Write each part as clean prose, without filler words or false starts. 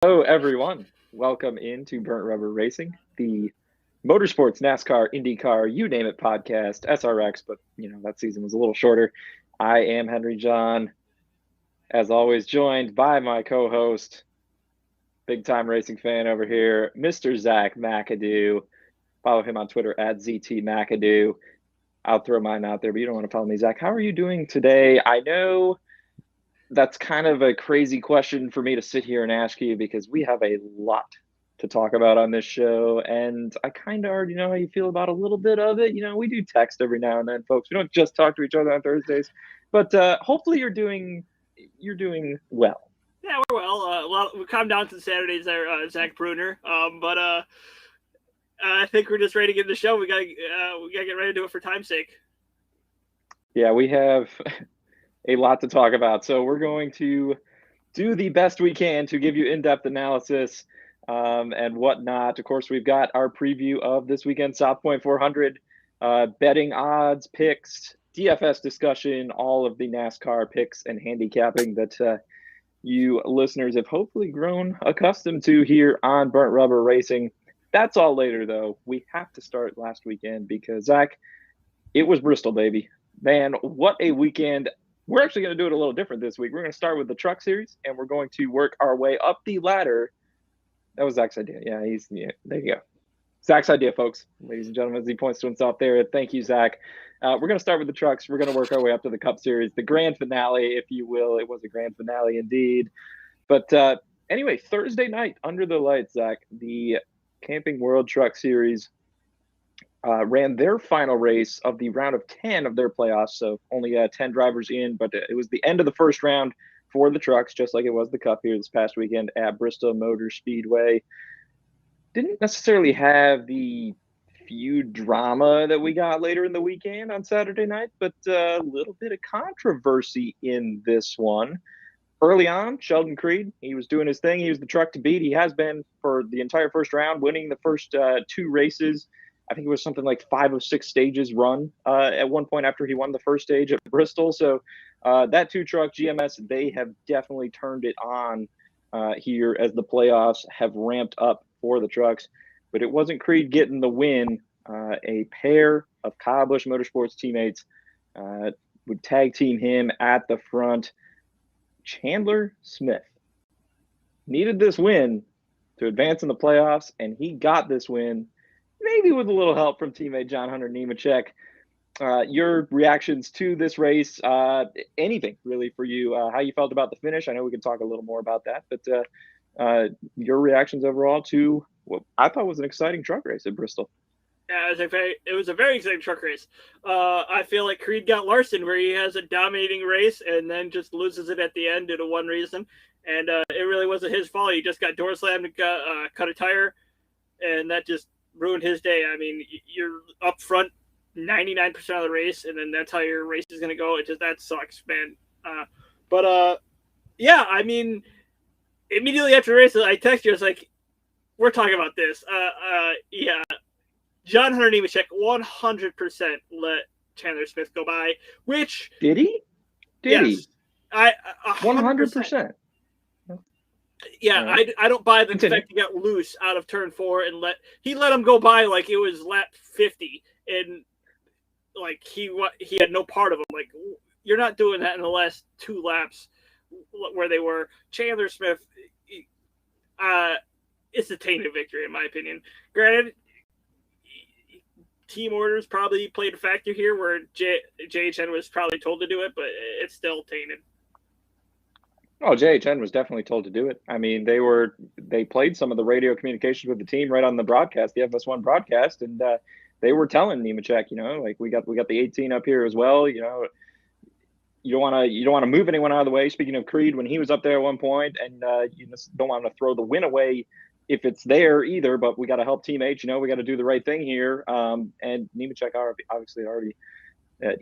Hello, everyone. Welcome into Burnt Rubber Racing, the motorsports, NASCAR, IndyCar, you name it podcast, SRX, but that season was a little shorter. I am Henry John, as always, joined by my co-host, big-time racing fan over here, Mr. Zach McAdoo. Follow him on Twitter at ZT McAdoo. I'll throw mine out there, but you don't want to follow me, Zach. How are you doing today? I know that's kind of a crazy question for me to sit here and ask you because we have a lot to talk about on this show, and I kind of already know how you feel about a little bit of it. We do text every now and then, folks. We don't just talk to each other on Thursdays, but hopefully you're doing well. Yeah, we're well. We come down to the Saturdays there, Zach Bruner. But I think we're just ready to get the show. We gotta get ready to do it for time's sake. Yeah, we have a lot to talk about, so we're going to do the best we can to give you in-depth analysis and whatnot. Of course, we've got our preview of this weekend South Point 400, betting odds, picks, DFS discussion, all of the NASCAR picks and handicapping that you listeners have hopefully grown accustomed to here on Burnt Rubber Racing. That's all later, though. We have to start last weekend because, Zach, it was Bristol, baby. Man, what a weekend. We're actually going to do it a little different this week. We're going to start with the truck series, and we're going to work our way up the ladder. That was Zach's idea. Yeah, there you go. Zach's idea, folks. Ladies and gentlemen, as he points to himself there. Thank you, Zach. We're going to start with the trucks. We're going to work our way up to the Cup Series, the grand finale, if you will. It was a grand finale indeed. But anyway, Thursday night, under the lights, Zach, the Camping World Truck Series ran their final race of the round of 10 of their playoffs. So only 10 drivers in, but it was the end of the first round for the trucks, just like it was the Cup here this past weekend at Bristol Motor Speedway. Didn't necessarily have the feud drama that we got later in the weekend on Saturday night, but a little bit of controversy in this one. Early on, Sheldon Creed, he was doing his thing. He was the truck to beat. He has been for the entire first round, winning the first two races. I think it was something like 5 of 6 stages run at one point after he won the first stage at Bristol. So that two-truck GMS, they have definitely turned it on here as the playoffs have ramped up for the trucks. But it wasn't Creed getting the win. A pair of Kyle Busch Motorsports teammates would tag team him at the front. Chandler Smith needed this win to advance in the playoffs, and he got this win, maybe with a little help from teammate John Hunter Nemechek. Your reactions to this race, anything really for you, how you felt about the finish. I know we can talk a little more about that, but your reactions overall to what I thought was an exciting truck race at Bristol. Yeah, it was a very exciting truck race. I feel like Creed got Larson, where he has a dominating race and then just loses it at the end due to one reason. And it really wasn't his fault. He just got door slammed and cut a tire, and that just ruined his day. I mean, you're up front 99% of the race, and then that's how your race is going to go. That sucks, man. Yeah, I mean, immediately after the race, I texted you. I was like, we're talking about this. Yeah. John Hunter Nemechek 100% let Chandler Smith go by, which... Did he? Yes. I 100%. Yeah, right. I don't buy the fact he got loose out of turn 4 and let him go by like it was lap 50, and like he had no part of him. Like, you're not doing that in the last 2 laps where they were. Chandler Smith, it's a tainted victory in my opinion. Granted, team orders probably played a factor here where JHN was probably told to do it, but it's still tainted. Oh, JHN was definitely told to do it. I mean, they played some of the radio communications with the team right on the broadcast, the FS1 broadcast, and they were telling Nemechek, like we got the 18 up here as well. You don't want to move anyone out of the way. Speaking of Creed, when he was up there at one point, and you just don't want to throw the win away if it's there either. But we got to help Team H. We got to do the right thing here. And Nemechek obviously already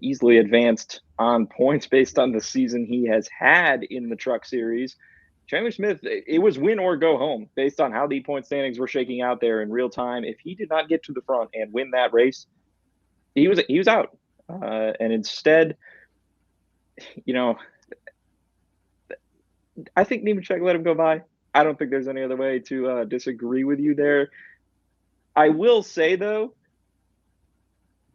easily advanced on points based on the season he has had in the truck series. Chandler Smith, it was win or go home based on how the point standings were shaking out there in real time. If he did not get to the front and win that race, he was out. And instead, I think Nemechek let him go by. I don't think there's any other way to disagree with you there. I will say, though,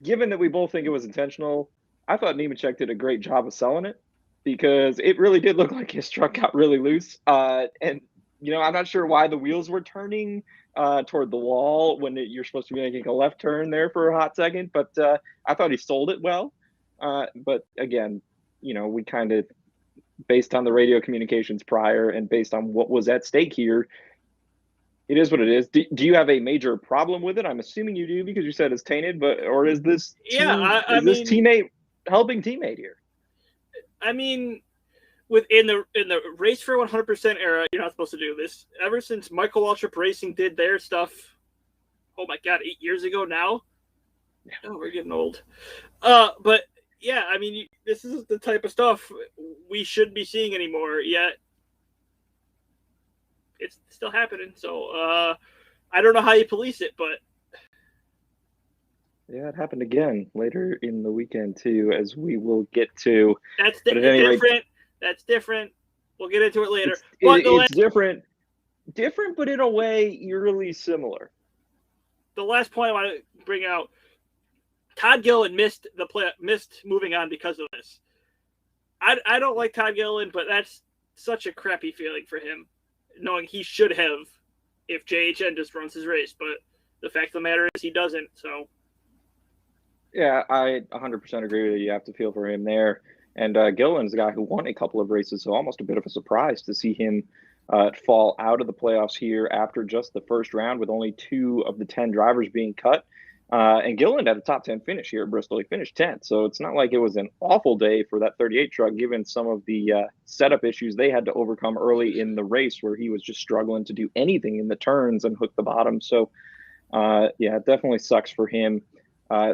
given that we both think it was intentional, I thought Nemechek did a great job of selling it because it really did look like his truck got really loose. And, I'm not sure why the wheels were turning toward the wall when you're supposed to be making a left turn there for a hot second. But I thought he sold it well. But again, we kind of, based on the radio communications prior and based on what was at stake here, it is what it is. Do you have a major problem with it? I'm assuming you do because you said it's tainted, or is this teammate helping teammate here? I mean, in the race for 100% era, you're not supposed to do this. Ever since Michael Waltrip Racing did their stuff, oh my God, 8 years ago now. Yeah. Oh, we're getting old. But yeah, I mean, this is the type of stuff we shouldn't be seeing anymore. Yet it's still happening. So I don't know how you police it, but yeah, it happened again later in the weekend too, as we will get to. That's different. That's different. We'll get into it later. It's different, but in a way, eerily similar. The last point I want to bring out: Todd Gilliland missed moving on because of this. I don't like Todd Gilliland, but that's such a crappy feeling for him, knowing he should have if JHN just runs his race. But the fact of the matter is he doesn't. So. Yeah, I 100% agree with you. You have to feel for him there. And Gilliland's a guy who won a couple of races, so almost a bit of a surprise to see him fall out of the playoffs here after just the first round with only 2 of the 10 drivers being cut. And Gilliland had a top 10 finish here at Bristol. He finished 10th, so it's not like it was an awful day for that 38 truck, given some of the setup issues they had to overcome early in the race where he was just struggling to do anything in the turns and hook the bottom. So, yeah, it definitely sucks for him.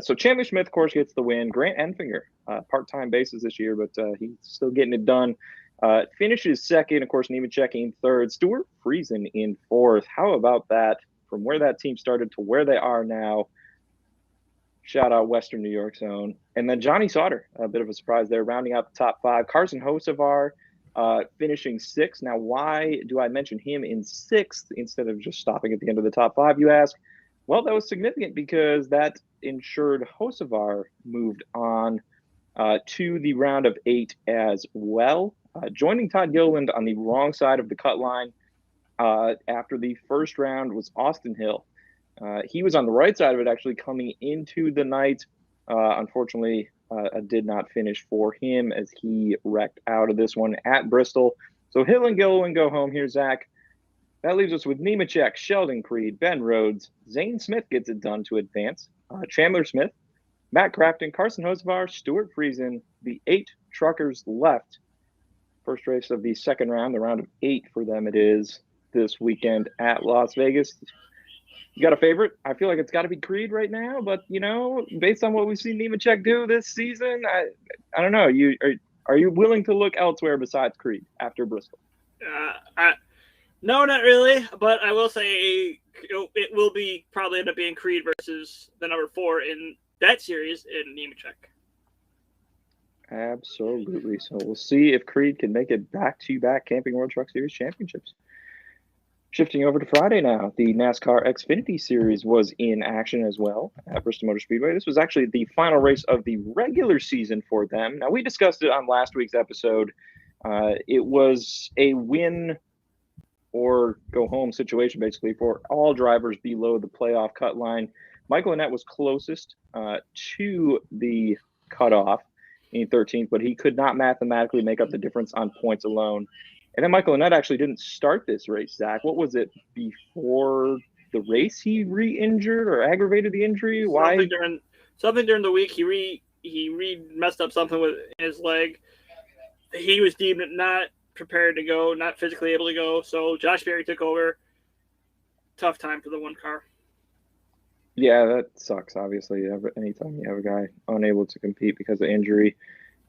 So Chandler Smith, of course, gets the win. Grant Enfinger, part-time basis this year, but he's still getting it done. Finishes second, of course, Nemechek in third. Stuart Friesen in fourth. How about that? From where that team started to where they are now. Shout out Western New York zone. And then Johnny Sauter, a bit of a surprise there, rounding out the top 5. Carson Hocevar finishing 6th. Now, why do I mention him in 6th instead of just stopping at the end of the top 5, you ask? Well, that was significant because that ensured Hocevar moved on to the round of 8 as well, joining Todd Gilliland on the wrong side of the cut line after the first round was Austin Hill. He was on the right side of it actually coming into the night. Unfortunately, did not finish for him as he wrecked out of this one at Bristol. So Hill and Gilliland go home here, Zach. That leaves us with Nemechek, Sheldon Creed, Ben Rhodes. Zane Smith gets it done to advance. Chandler Smith, Matt Crafton, Carson Hocevar, Stuart Friesen, the 8 truckers left. First race of the second round, the round of 8 for them it is this weekend at Las Vegas. You got a favorite? I feel like it's got to be Creed right now, but, based on what we've seen Nemechek do this season, I don't know. Are you willing to look elsewhere besides Creed after Bristol? No, not really, but I will say it will be probably end up being Creed versus the number 4 in that series in Nemechek. Absolutely. So we'll see if Creed can make it back-to-back Camping World Truck Series championships. Shifting over to Friday now, the NASCAR Xfinity Series was in action as well at Bristol Motor Speedway. This was actually the final race of the regular season for them. Now, we discussed it on last week's episode. It was a win or go home situation, basically, for all drivers below the playoff cut line. Michael Annett was closest to the cutoff in 13th, but he could not mathematically make up the difference on points alone. And then Michael Annett actually didn't start this race, Zach. What was it, before the race he re-injured or aggravated the injury? Why? Something during the week, he messed up something with his leg. He was deemed not prepared to go, not physically able to go. So Josh Berry took over. Tough time for the one car. Yeah, that sucks, obviously. Anytime you have a guy unable to compete because of injury.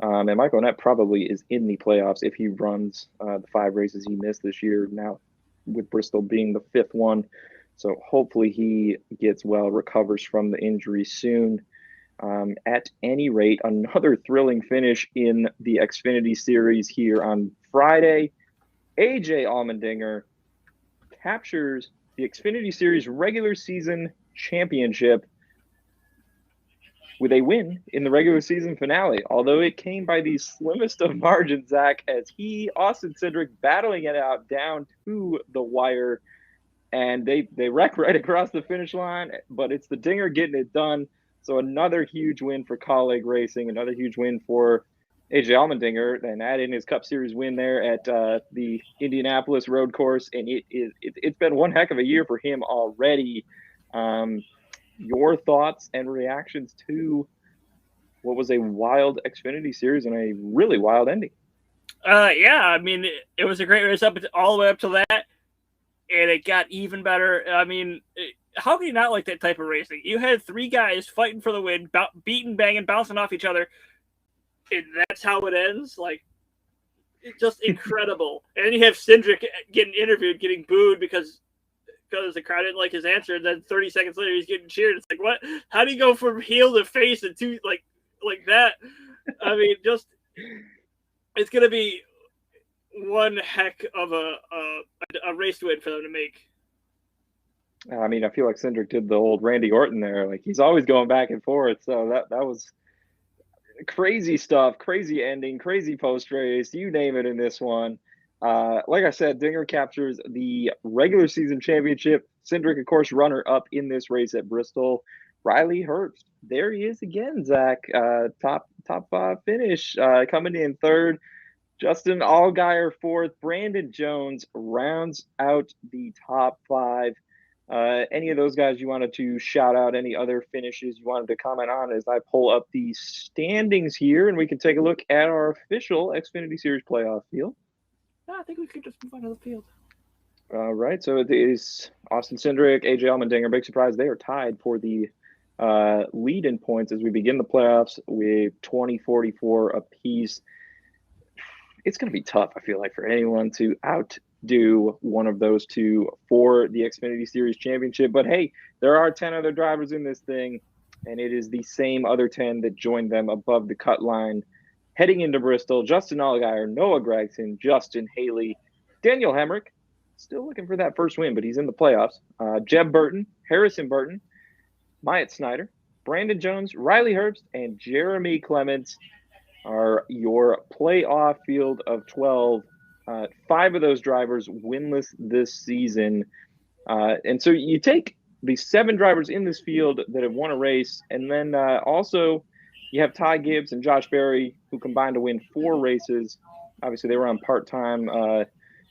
And Michael Annett probably is in the playoffs if he runs the 5 races he missed this year, now with Bristol being the 5th one. So hopefully he gets well, recovers from the injury soon. At any rate, another thrilling finish in the Xfinity Series here on Friday. AJ Almandinger captures the Xfinity Series regular season championship with a win in the regular season finale, although it came by the slimmest of margins, Zach, as Austin Cindric, battling it out down to the wire, and they wreck right across the finish line, but it's the Dinger getting it done. So another huge win for Colleague Racing, another huge win for AJ Almandinger, and add in his Cup Series win there at the Indianapolis road course, and it's been one heck of a year for him already. Your thoughts and reactions to what was a wild Xfinity Series and a really wild ending? Yeah, I mean, it was a great race all the way up to that, and it got even better. I mean, how can you not like that type of racing? You had three guys fighting for the win, beating, banging, bouncing off each other, and that's how it ends. Like, it's just incredible. And then you have Cindric getting interviewed, getting booed because the crowd didn't like his answer, and then 30 seconds later he's getting cheered. It's like, what? How do you go from heel to face and two like that? I mean, just it's gonna be one heck of a race to win for them to make. I mean, I feel like Cindric did the old Randy Orton there. Like, he's always going back and forth. So that was crazy stuff, crazy ending, crazy post race, you name it in this one. Like I said, Dinger captures the regular season championship. Cindric, of course, runner up in this race at Bristol. Riley Herbst, there he is again, Zach. Top finish, coming in third. Justin Allgaier fourth. Brandon Jones rounds out the top five. Any of those guys you wanted to shout out? Any other finishes you wanted to comment on as I pull up the standings here, and we can take a look at our official Xfinity Series playoff field? I think we could just move on to the field. All right, so it is Austin Cindric, AJ Allmendinger. Big surprise, they are tied for the lead in points as we begin the playoffs with 20-44 apiece. It's going to be tough, I feel like, for anyone to outdo one of those two for the Xfinity Series championship. But hey, there are 10 other drivers in this thing, and it is the same other 10 that joined them above the cut line heading into Bristol. Justin Allgaier, Noah Gragson, Justin Haley, Daniel Hemrick, still looking for that first win, but he's in the playoffs. Jeb Burton, Harrison Burton, Myatt Snyder, Brandon Jones, Riley Herbst, and Jeremy Clements are your playoff field of 12. 5 of those drivers winless this season. And so you take the 7 drivers in this field that have won a race, and then also you have Ty Gibbs and Josh Berry, who combined to win 4 races. Obviously, they were on part-time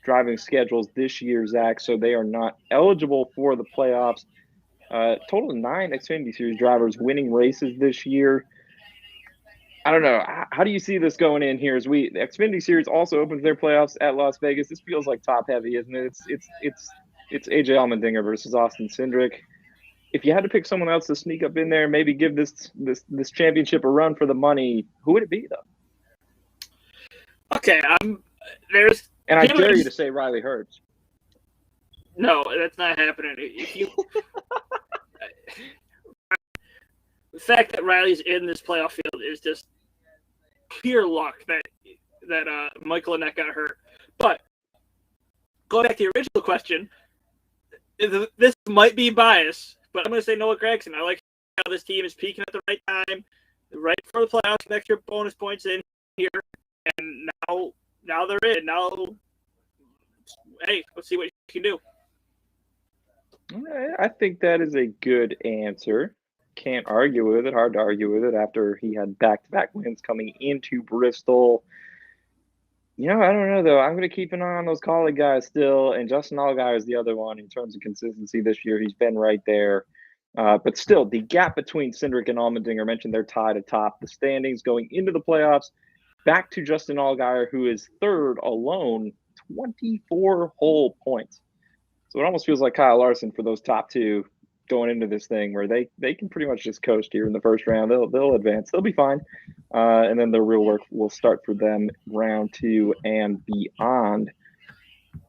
driving schedules this year, Zach, so they are not eligible for the playoffs. Total of 9 Xfinity Series drivers winning races this year. I don't know. How do you see this going in here? The Xfinity Series also opens their playoffs at Las Vegas. This feels like top heavy, isn't it? It's AJ Allmendinger versus Austin Cindric. If you had to pick someone else to sneak up in there, maybe give this championship a run for the money, who would it be, though? Okay, I dare you to say Riley Herbst. No, that's not happening. The fact that Riley's in this playoff field is just pure luck that Michael Annett got hurt. But going back to the original question, this might be bias, but I'm going to say Noah Gragson. I like how this team is peaking at the right time, right for the playoffs, some extra bonus points in here, and now they're in. Now, hey, let's see what you can do. I think that is a good answer. Can't argue with it. Hard to argue with it after he had back-to-back wins coming into Bristol. I don't know, though. I'm going to keep an eye on those Colleague guys still, and Justin Allgaier is the other one in terms of consistency this year. He's been right there. But still, the gap between Cindric and Allmendinger, mentioned they're tied atop the standings going into the playoffs. Back to Justin Allgaier, who is third alone, 24 whole points. So it almost feels like Kyle Larson for those top two going into this thing, where they can pretty much just coast here in the first round. They'll advance. They'll be fine. And then the real work will start for them round 2 and beyond.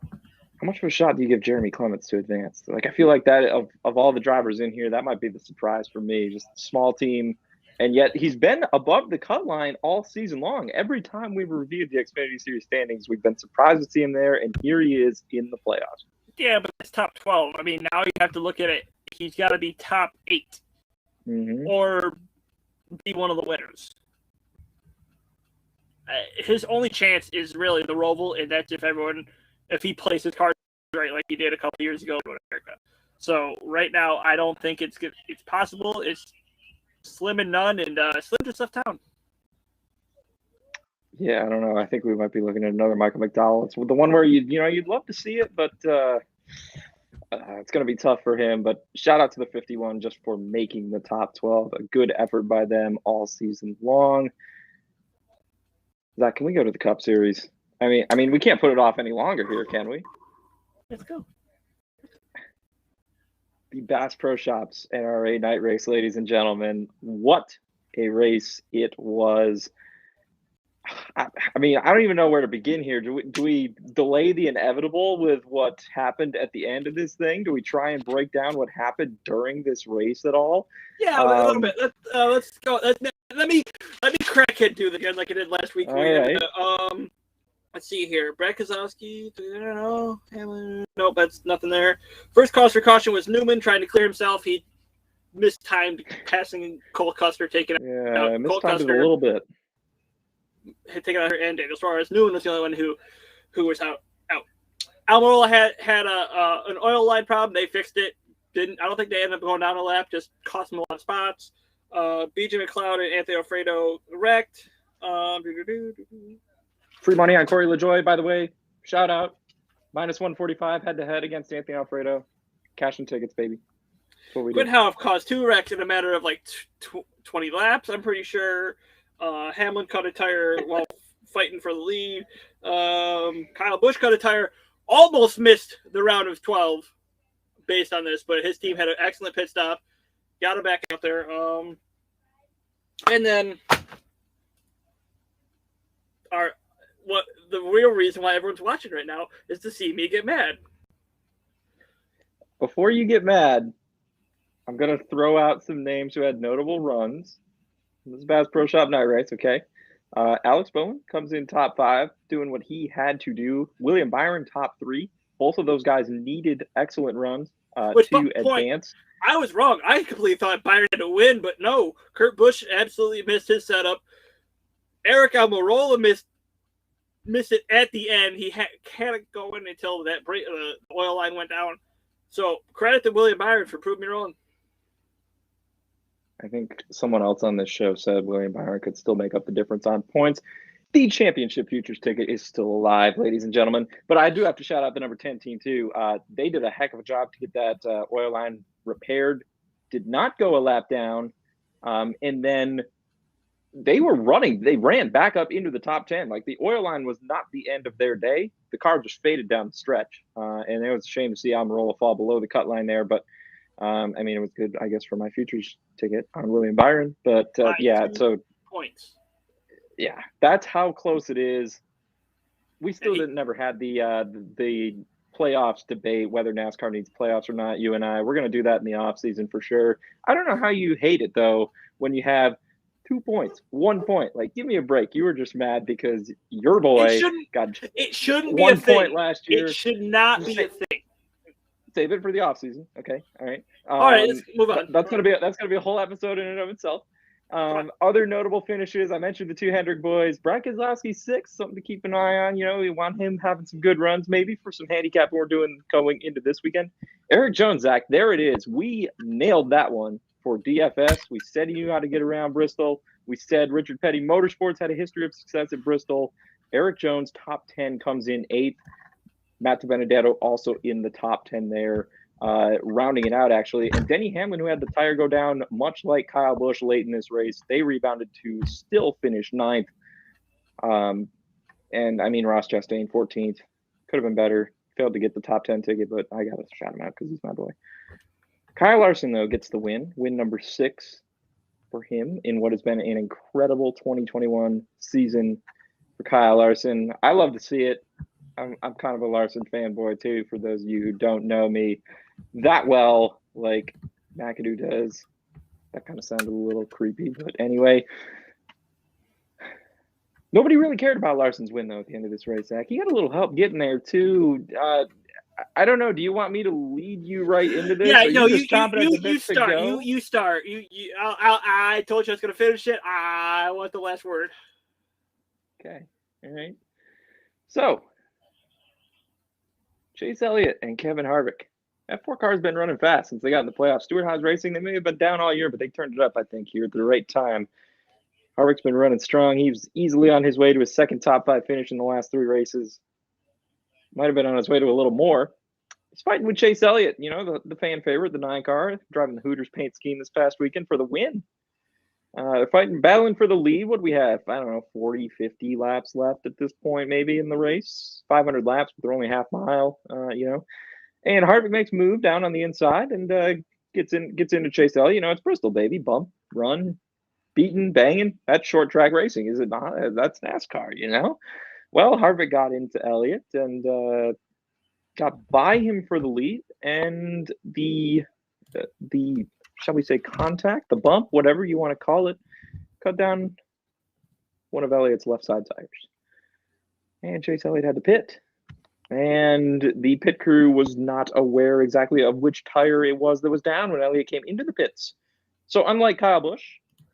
How much of a shot do you give Jeremy Clements to advance? Like, I feel like that of all the drivers in here, that might be the surprise for me. Just a small team. And yet he's been above the cut line all season long. Every time we've reviewed the Xfinity Series standings, we've been surprised to see him there. And here he is in the playoffs. Yeah, but it's top 12. I mean, now you have to look at it. He's got to be top 8 or be one of the winners. His only chance is really the Roval, and that's if he plays his cards right like he did a couple years ago in America. So right now, I don't think it's possible. It's slim and none, and Slim just left town. Yeah, I don't know. I think we might be looking at another Michael McDowell. It's the one where you'd love to see it, but it's going to be tough for him. But shout out to the 51 just for making the top 12. A good effort by them all season long. Zach, can we go to the Cup Series? I mean, we can't put it off any longer here, can we? Let's go. The Bass Pro Shops NRA night race, ladies and gentlemen. What a race it was. I mean, I don't even know where to begin here. Do we delay the inevitable with what happened at the end of this thing? Do we try and break down what happened during this race at all? Yeah, a little bit. Let's go. Let me crackhead do it again like I did last week. All right. Let's see here. Brad Keselowski. Nope, that's nothing there. First cause for caution was Newman trying to clear himself. He mistimed passing Cole Custer, taking out. Yeah, mistimed it a little bit. Had taken out her end. As far as Newman was the only one who was out. Almirola had an oil line problem. They fixed it. I don't think they ended up going down a lap. Just cost them a lot of spots. BJ McLeod and Anthony Alfredo wrecked. Free money on Corey LaJoie, by the way. Shout out. -145 head-to-head against Anthony Alfredo. Cash and tickets, baby. That's what we do. Quinhoff caused 2 wrecks in a matter of like 20 laps, I'm pretty sure. Hamlin cut a tire while fighting for the lead. Kyle Busch cut a tire. Almost missed the round of 12 based on this, but his team had an excellent pit stop. Got him back out there. And then the real reason why everyone's watching right now is to see me get mad. Before you get mad, I'm going to throw out some names who had notable runs. This is Bass Pro Shop night race, okay? Alex Bowman comes in top 5, doing what he had to do. William Byron, top 3. Both of those guys needed excellent runs to advance. I was wrong. I completely thought Byron had to win, but no. Kurt Busch absolutely missed his setup. Eric Almirola missed it at the end. He hadn't going until that oil line went down. So credit to William Byron for proving me wrong. I think someone else on this show said William Byron could still make up the difference on points. The championship futures ticket is still alive, ladies and gentlemen. But I do have to shout out the number 10 team, too. They did a heck of a job to get that oil line repaired. Did not go a lap down. And then they were running. They ran back up into the top 10. Like, the oil line was not the end of their day. The car just faded down the stretch. And it was a shame to see Almirola fall below the cut line there. But I mean, it was good, I guess, for my futures ticket on William Byron. But yeah, so points. Yeah, that's how close it is. We still never had the playoffs debate, whether NASCAR needs playoffs or not. You and I, we're going to do that in the off season for sure. I don't know how you hate it though when you have 2 points, 1 point. Like, give me a break. You were just mad because your boy got it shouldn't be 1 a thing. point last year. It should not be a thing. Save it for the offseason. Okay. All right. All right, let's move on. That's gonna be a whole episode in and of itself. Other notable finishes, I mentioned the 2 Hendrick boys. Brad Keselowski 6, something to keep an eye on. You know, we want him having some good runs, maybe for some handicap we're doing going into this weekend. Eric Jones, Zach, there it is. We nailed that one for DFS. We said he knew how to get around Bristol. We said Richard Petty Motorsports had a history of success at Bristol. Eric Jones, top 10, comes in 8th. Matt DiBenedetto also in the top 10 there, rounding it out, actually. And Denny Hamlin, who had the tire go down, much like Kyle Busch late in this race, they rebounded to still finish 9th. And, I mean, Ross Chastain, 14th. Could have been better. Failed to get the top 10 ticket, but I got to shout him out because he's my boy. Kyle Larson, though, gets the win number 6 for him in what has been an incredible 2021 season for Kyle Larson. I love to see it. I'm kind of a Larson fanboy too, for those of you who don't know me that well, like McAdoo does. That kind of sounded a little creepy, but anyway. Nobody really cared about Larson's win, though, at the end of this race, Zach. He had a little help getting there, too. I don't know. Do you want me to lead you right into this? Yeah, Are no, you just chomping at the bit to start. go? You start. I told you I was gonna finish it. I want the last word. Okay. All right. So, Chase Elliott and Kevin Harvick. That 4 car's been running fast since they got in the playoffs. Stewart-Haas Racing, they may have been down all year, but they turned it up, I think, here at the right time. Harvick's been running strong. He was easily on his way to his second top 5 finish in the last 3 races. Might have been on his way to a little more. He's fighting with Chase Elliott, the fan favorite, the 9 car, driving the Hooters paint scheme this past weekend for the win. They're battling for the lead. What do we have? I don't know, 40, 50 laps left at this point, maybe in the race. 500 laps, but they're only half mile, And Harvick makes a move down on the inside and gets into Chase Elliott. It's Bristol, baby. Bump, run, beating, banging. That's short track racing, is it not? That's NASCAR, Well, Harvick got into Elliott and got by him for the lead, and the shall we say contact, the bump, whatever you want to call it, cut down one of Elliott's left side tires. And Chase Elliott had to pit. And the pit crew was not aware exactly of which tire it was that was down when Elliott came into the pits. So unlike Kyle Busch,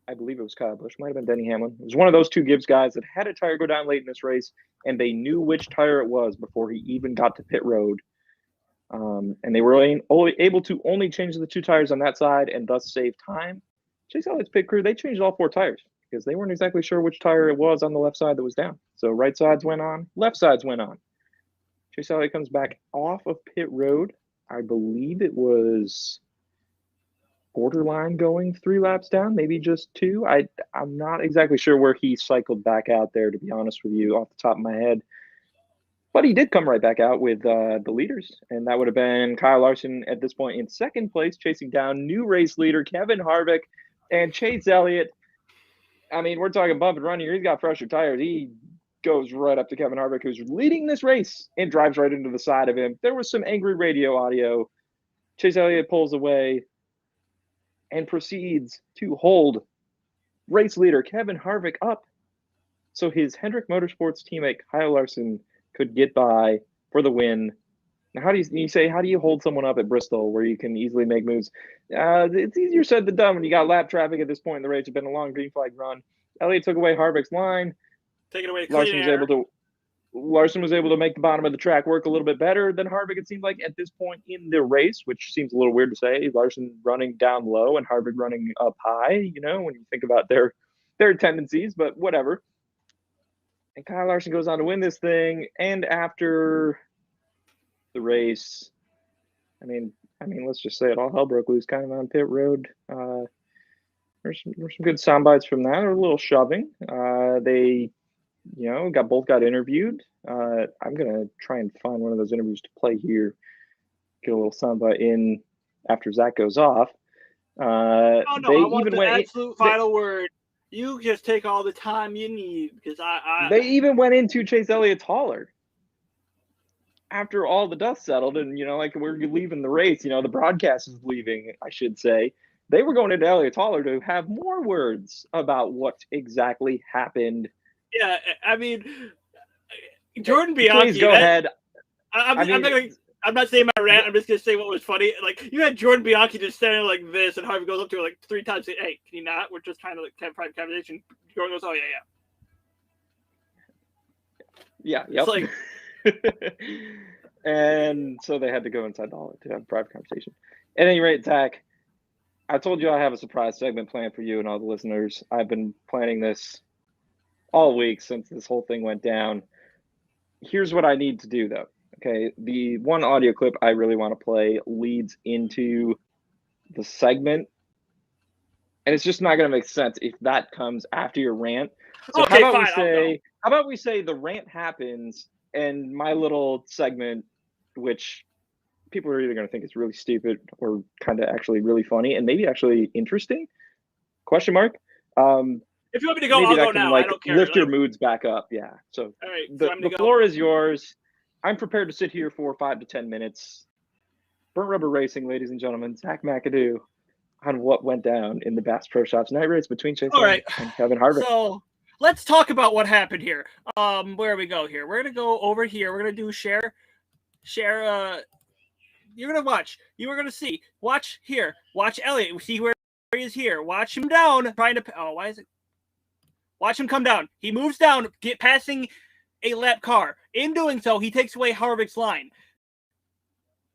I believe it was Kyle Busch, might have been Denny Hamlin. It was one of those 2 Gibbs guys that had a tire go down late in this race, and they knew which tire it was before he even got to pit road. And they were able to only change the 2 tires on that side and thus save time. Chase Elliott's pit crew, they changed all 4 tires because they weren't exactly sure which tire it was on the left side that was down. So right sides went on, left sides went on. Chase Elliott comes back off of pit road. I believe it was borderline going 3 laps down, maybe just 2. I'm not exactly sure where he cycled back out there, to be honest with you, off the top of my head. But he did come right back out with the leaders, and that would have been Kyle Larson at this point in second place, chasing down new race leader Kevin Harvick and Chase Elliott. I mean, we're talking bump and run here. He's got fresher tires. He goes right up to Kevin Harvick, who's leading this race, and drives right into the side of him. There was some angry radio audio. Chase Elliott pulls away and proceeds to hold race leader Kevin Harvick up so his Hendrick Motorsports teammate Kyle Larson could get by for the win. Now, how do you hold someone up at Bristol where you can easily make moves? It's easier said than done when you got lap traffic at this point in the race. It's been a long green flag run. Elliott took away Harvick's line. Take it away. Larson was able to make the bottom of the track work a little bit better than Harvick, it seemed like, at this point in the race, which seems a little weird to say. Larson running down low and Harvick running up high, when you think about their tendencies, but whatever. And Kyle Larson goes on to win this thing. And after the race, I mean, let's just say it, all hell broke loose kind of on pit road. There's some good sound bites from that, or a little shoving. They both got interviewed. I'm gonna try and find one of those interviews to play here. Get a little soundbite in after Zach goes off. I want the absolute final word. You just take all the time you need because They even went into Chase Elliott's hauler after all the dust settled, and we're leaving the race. The broadcast is leaving, I should say. They were going into Elliott's hauler to have more words about what exactly happened. Yeah, I mean, Jordan Bianchi. Please go ahead. I'm not saying my rant. I'm just gonna say what was funny. Like, you had Jordan Bianchi just standing like this, and Harvey goes up to her like 3 times. Saying, "Hey, can you not? We're just trying to have private conversation." Jordan goes, "Oh yeah." Yep. It's like, and so they had to go inside the hall to have a private conversation. At any rate, Zach, I told you I have a surprise segment planned for you and all the listeners. I've been planning this all week since this whole thing went down. Here's what I need to do, though. Okay, the one audio clip I really want to play leads into the segment, and it's just not going to make sense if that comes after your rant. So okay, how about we say the rant happens and my little segment, which people are either going to think is really stupid or kind of actually really funny and maybe actually interesting? Question mark. If you want me to go, I'll go now. I don't care. Lift your moods back up. Yeah. So all right, the floor is yours. I'm prepared to sit here for 5 to 10 minutes. Burnt Rubber Racing, ladies and gentlemen. Zach McAdoo on what went down in the Bass Pro Shops night race between Chase Elliott and Kevin Harvick. So let's talk about what happened here. Where do we go here? We're gonna go over here. We're gonna do share share. You're gonna watch. You are gonna see. Watch here. Watch Elliott. See where he is here. Watch him down. Trying to. Oh, why is it? Watch him come down. He moves down, passing a lap car. In doing so, he takes away Harvick's line.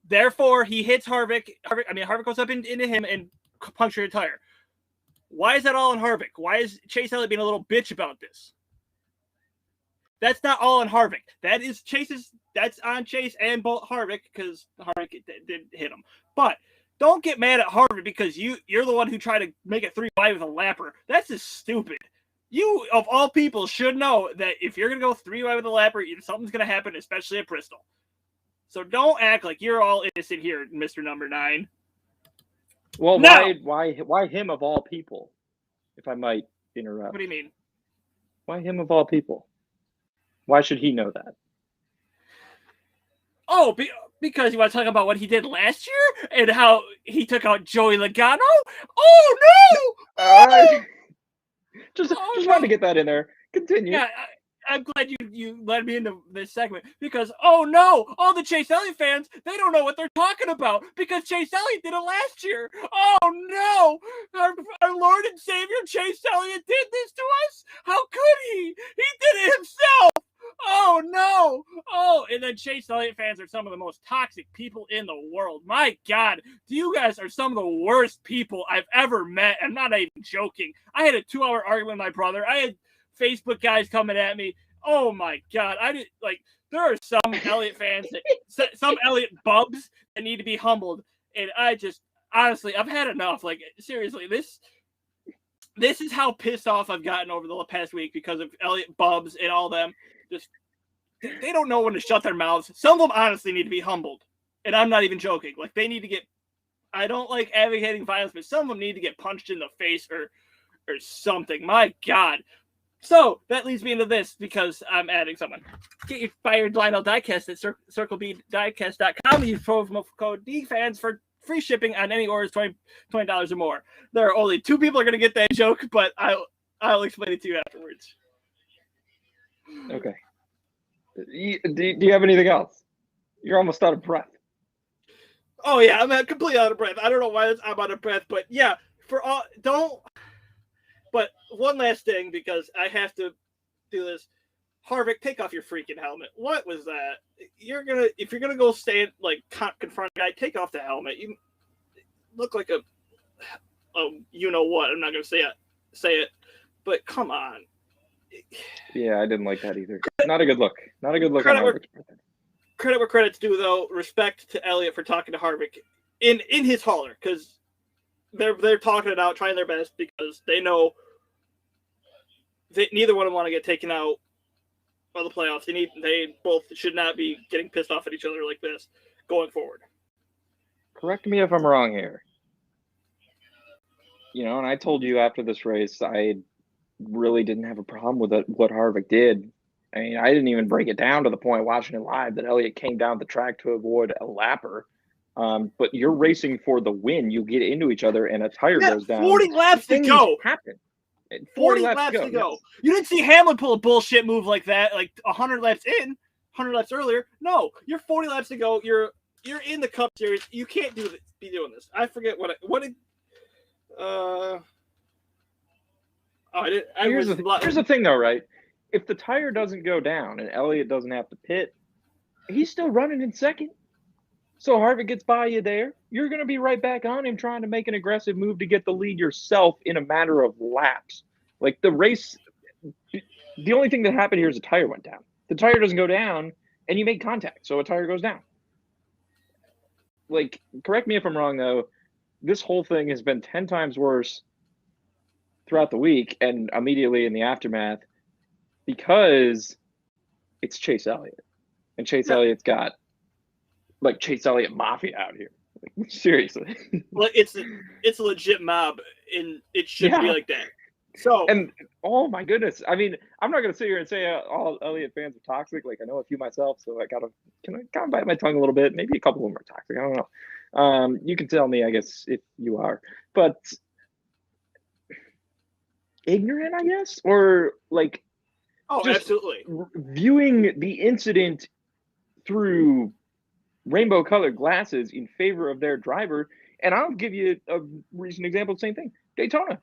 Therefore, he hits Harvick. Harvick goes up into him and punctures a tire. Why is that all on Harvick? Why is Chase Elliott being a little bitch about this? That's not all on Harvick. That is that's on Chase and both Harvick because Harvick did hit him. But don't get mad at Harvick because you're the one who tried to make it 3 wide with a lapper. That's just stupid. You, of all people, should know that if you're going to go 3 wide with a lapper, something's going to happen, especially at Bristol. So don't act like you're all innocent here, Mr. Number 9. Well, no. Why him of all people, if I might interrupt? What do you mean? Why him of all people? Why should he know that? Oh, because you want to talk about what he did last year and how he took out Joey Logano? Oh, no! Just wanted to get that in there. Continue. Yeah, I'm glad you led me into this segment because, oh no, all the Chase Elliott fans, they don't know what they're talking about because Chase Elliott did it last year. Oh no, our Lord and Savior Chase Elliott did this to us? How could he? He did it himself. Oh no. Oh, and then Chase Elliott fans are some of the most toxic people in the world. My God, you guys are some of the worst people I've ever met. I'm not even joking. I had a 2-hour argument with my brother. I had Facebook guys coming at me. Oh my God. There are some Elliott fans, some Elliott bubs that need to be humbled. And I just, honestly, I've had enough. Like, seriously, this is how pissed off I've gotten over the past week because of Elliott bubs and all them. Just, they don't know when to shut their mouths. Some of them honestly need to be humbled. And I'm not even joking. Like, they need to get, I don't like advocating violence, but some of them need to get punched in the face or something. My God. So that leads me into this because I'm adding someone. Get your fired Lionel diecast at circlebdiecast.com. Use promo code DFans for free shipping on any orders $20 or more. There are only 2 people are going to get that joke, but I'll explain it to you afterwards. Okay. Do you have anything else? You're almost out of breath. Oh yeah, I'm completely out of breath. I don't know why I'm out of breath, but yeah, But one last thing, because I have to do this. Harvick, take off your freaking helmet. What was that? If you're gonna go stand confront a guy, take off the helmet. You look like you know what? I'm not gonna say it, but come on. Yeah, I didn't like that either. Not a good look. Not a good look. Credit where credit's due, though. Respect to Elliott for talking to Harvick in his hauler, because they're talking it out, trying their best, because they know that neither one of them want to get taken out of the playoffs. They both should not be getting pissed off at each other like this going forward. Correct me if I'm wrong here. And I told you after this race, I really didn't have a problem with what Harvick did. I mean, I didn't even break it down to the point watching it live that Elliott came down the track to avoid a lapper. But you're racing for the win. You get into each other and a tire goes down. 40 laps to go. Happen. 40 laps to go. Yes. You didn't see Hamlin pull a bullshit move like that, like 100 laps in, 100 laps earlier. No, you're 40 laps to go. You're in the Cup Series. You can't be doing this. I forget Here's the thing, though, right? If the tire doesn't go down and Elliott doesn't have to pit, he's still running in second. So Harvick gets by you there. You're going to be right back on him trying to make an aggressive move to get the lead yourself in a matter of laps. Like the race, the only thing that happened here is a tire went down. The tire doesn't go down and you make contact, so a tire goes down. Like, correct me if I'm wrong, though. This whole thing has been 10 times worse throughout the week and immediately in the aftermath because it's Chase Elliott. And Chase Elliott's got Chase Elliott Mafia out here. Like, seriously. Well, it's a legit mob, and it should be like that. So, and oh my goodness, I mean, I'm not gonna sit here and say all Elliott fans are toxic. Like, I know a few myself, so I kind of bite my tongue a little bit. Maybe a couple of them are toxic. I don't know. You can tell me, I guess, if you are, but ignorant, I guess, or like, absolutely viewing the incident through rainbow-colored glasses in favor of their driver. And I'll give you a recent example of the same thing. Daytona.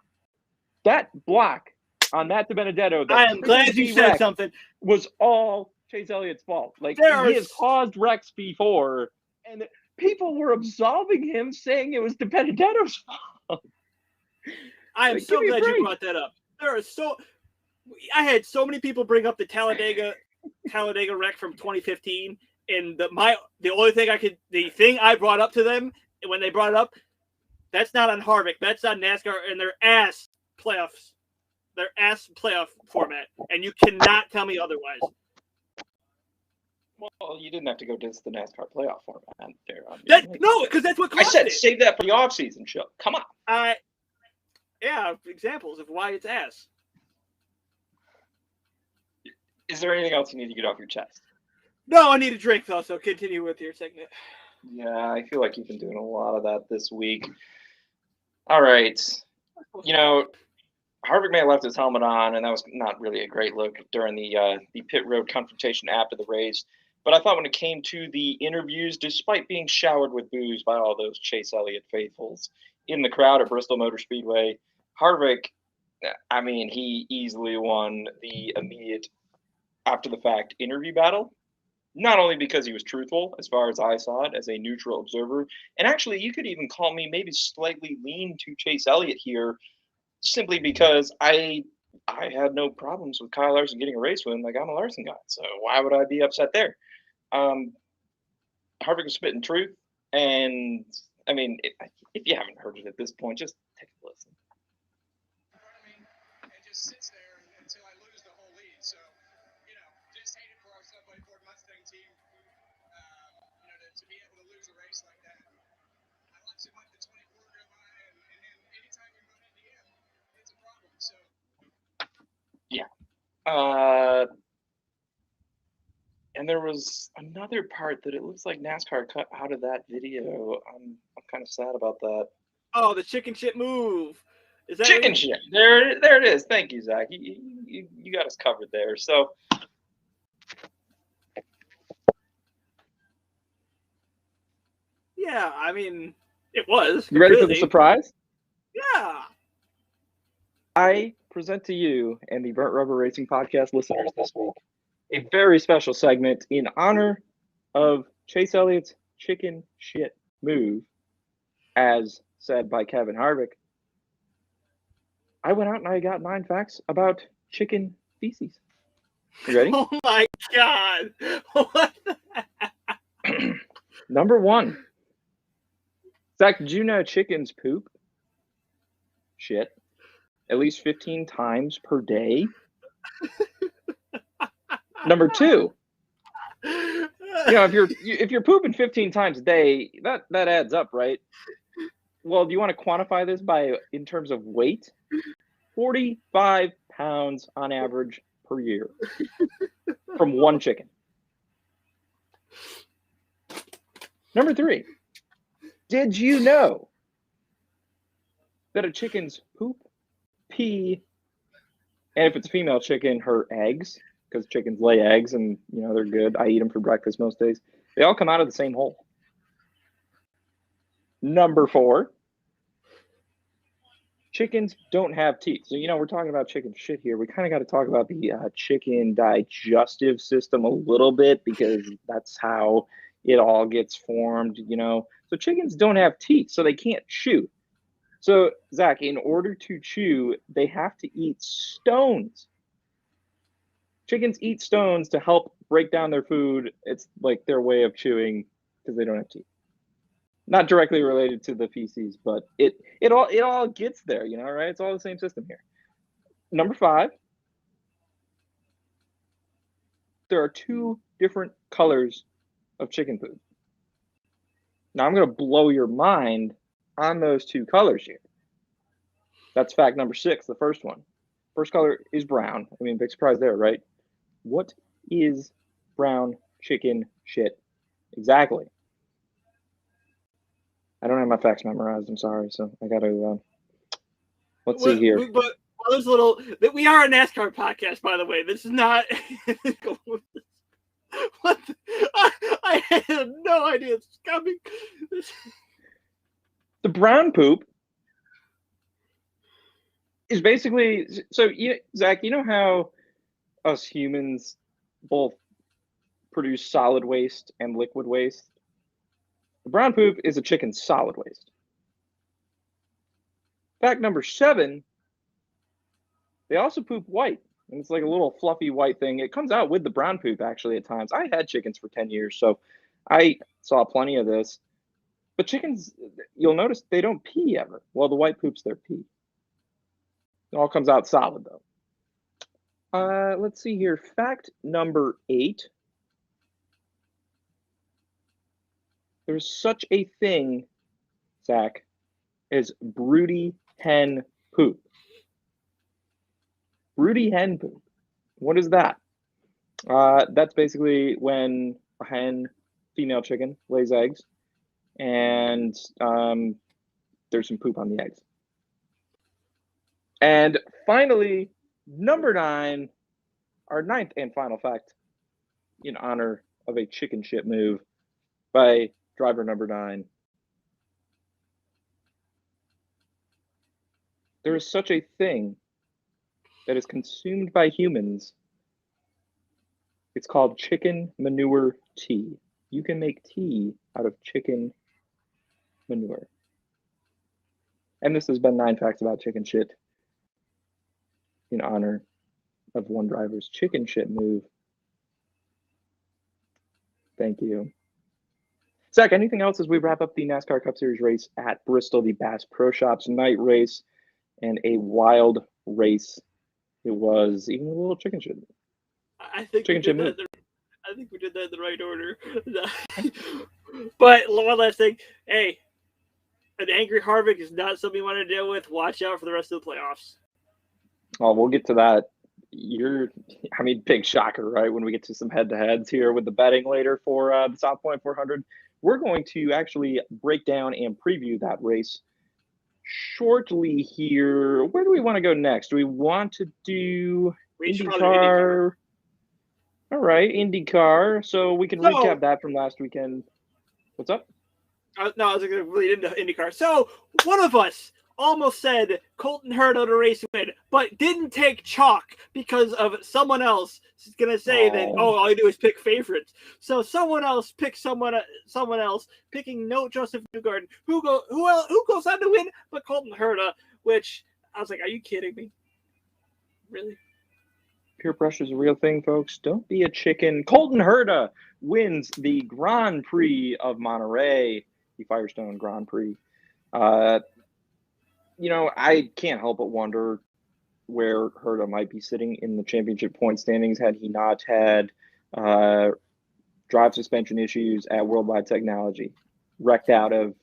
That block on Matt DiBenedetto I that am glad you said something. Was all Chase Elliott's fault. Like, he has caused wrecks before, and people were absolving him, saying it was DiBenedetto's fault. I am so glad you brought that up. I had so many people bring up the Talladega wreck from 2015, and the thing I brought up to them when they brought it up, that's not on Harvick, that's on NASCAR and their ass playoffs, their ass playoff format, and you cannot tell me otherwise. Well, you didn't have to go to the NASCAR playoff format there. No, because that's what I said. Save that for the off-season show. Come on. Yeah, examples of why it's ass. Is there anything else you need to get off your chest? No, I need a drink, though, so continue with your segment. Yeah, I feel like you've been doing a lot of that this week. All right. Harvick may have left his helmet on, and that was not really a great look during the pit road confrontation after the race. But I thought when it came to the interviews, despite being showered with booze by all those Chase Elliott faithfuls in the crowd at Bristol Motor Speedway, Harvick, I mean, he easily won the immediate after-the-fact interview battle. Not only because he was truthful, as far as I saw it, as a neutral observer, and actually you could even call me maybe slightly lean to Chase Elliott here, simply because I had no problems with Kyle Larson getting a race win. Like, I'm a Larson guy, so why would I be upset there? Harvick was spitting truth, and I mean, if you haven't heard it at this point, just take a listen. It just sits there until I lose the whole lead. So, just hate it for our Subway Ford Mustang team. To be able to lose a race like that. I watched it like the 24 go by, and anytime you run into him, it's a problem. So. Yeah. And there was another part that it looks like NASCAR cut out of that video. I'm kind of sad about that. Oh, the chicken shit move. Is that chicken shit? There it is. Thank you, Zach. You got us covered there. So. Yeah, I mean, it was. You ready for the surprise? Yeah. I present to you and the Burnt Rubber Racing Podcast listeners this week a very special segment in honor of Chase Elliott's chicken shit move, as said by Kevin Harvick. I went out and I got 9 facts about chicken feces. You ready? Oh my God. What the Number 1. Zach, did you know chickens poop shit at least 15 times per day? Number 2, if you're pooping 15 times a day, that adds up, right? Well, do you want to quantify this in terms of weight? 45 pounds on average per year from one chicken. Number 3, did you know that a chicken's poop, pee, and if it's a female chicken, her eggs, because chickens lay eggs and, they're good. I eat them for breakfast most days. They all come out of the same hole. Number 4, chickens don't have teeth. So, we're talking about chicken shit here. We kind of got to talk about the chicken digestive system a little bit, because that's how it all gets formed, So chickens don't have teeth, so they can't chew. So, Zach, in order to chew, they have to eat stones. Chickens eat stones to help break down their food. It's like their way of chewing because they don't have teeth. Not directly related to the feces, but it all gets there, right? It's all the same system here. Number 5, there are 2 different colors of chicken poop. Now, I'm going to blow your mind on those 2 colors here. That's fact number 6, the first one. First color is brown. I mean, big surprise there, right? What is brown chicken shit exactly? I don't have my facts memorized. I'm sorry, so I got to. Let's see here. But we are a NASCAR podcast, by the way. This is not. What? I had no idea this was coming. The brown poop is basically so. Zach, you know how us humans both produce solid waste and liquid waste? The brown poop is a chicken's solid waste. Fact number 7, they also poop white. And it's like a little fluffy white thing. It comes out with the brown poop, actually, at times. I had chickens for 10 years, so I saw plenty of this. But chickens, you'll notice they don't pee ever. Well, the white poop's their pee. It all comes out solid, though. Let's see here. Fact number 8. There's such a thing, Zach, as broody hen poop. Broody hen poop. What is that? That's basically when a hen, female chicken, lays eggs, and there's some poop on the eggs. And finally, number 9, our 9th and final fact, in honor of a chicken shit move by driver number 9. There is such a thing that is consumed by humans. It's called chicken manure tea. You can make tea out of chicken manure. And this has been 9 facts about chicken shit in honor of one driver's chicken shit move. Thank you. Zach, anything else as we wrap up the NASCAR Cup Series race at Bristol, the Bass Pro Shops night race, and a wild race it was, even a little chicken shit. I think chicken shit move. I think we did that in the right order. But one last thing. Hey, an angry Harvick is not something you want to deal with. Watch out for the rest of the playoffs. Oh, we'll get to that. Big shocker, right? When we get to some head-to-heads here with the betting later for the South Point 400. We're going to actually break down and preview that race shortly here. Where do we want to go next? Do we want to do IndyCar? All right, IndyCar. So we can recap that from last weekend. What's up? No, I was going to lead into IndyCar. So one of us almost said Colton Herta to race win, but didn't take chalk because of someone else is going to say that, all you do is pick favorites. So someone else picked someone else, picking no Joseph Newgarden, who goes on to win but Colton Herta, which I was like, are you kidding me? Really? Peer pressure is a real thing, folks. Don't be a chicken. Colton Herta wins the Grand Prix of Monterey, the Firestone Grand Prix. I can't help but wonder where Herta might be sitting in the championship point standings had he not had drive suspension issues at Worldwide Technology. Wrecked out of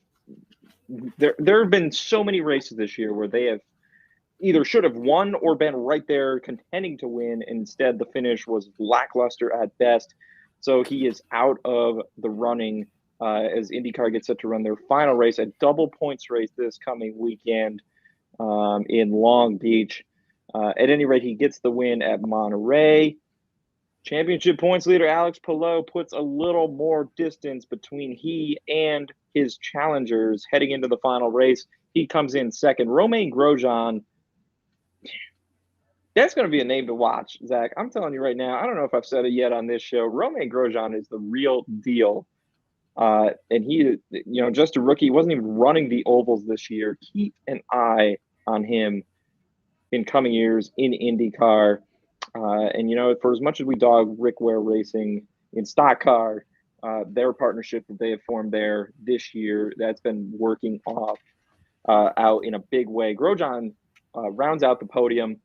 there have been so many races this year where they have either should have won or been right there contending to win. Instead, the finish was lackluster at best. So he is out of the running as IndyCar gets set to run their final race, a double points race this coming weekend in Long Beach. At any rate, he gets the win at Monterey. Championship points leader Alex Palou puts a little more distance between he and his challengers heading into the final race. He comes in second. Romain Grosjean, that's going to be a name to watch, Zach. I'm telling you right now, I don't know if I've said it yet on this show. Romain Grosjean is the real deal. And he, just a rookie, he wasn't even running the ovals this year. Keep an eye on him in coming years in IndyCar. And for as much as we dog Rick Ware Racing in stock car, their partnership that they have formed there this year, that's been working off out in a big way. Grosjean rounds out the podium.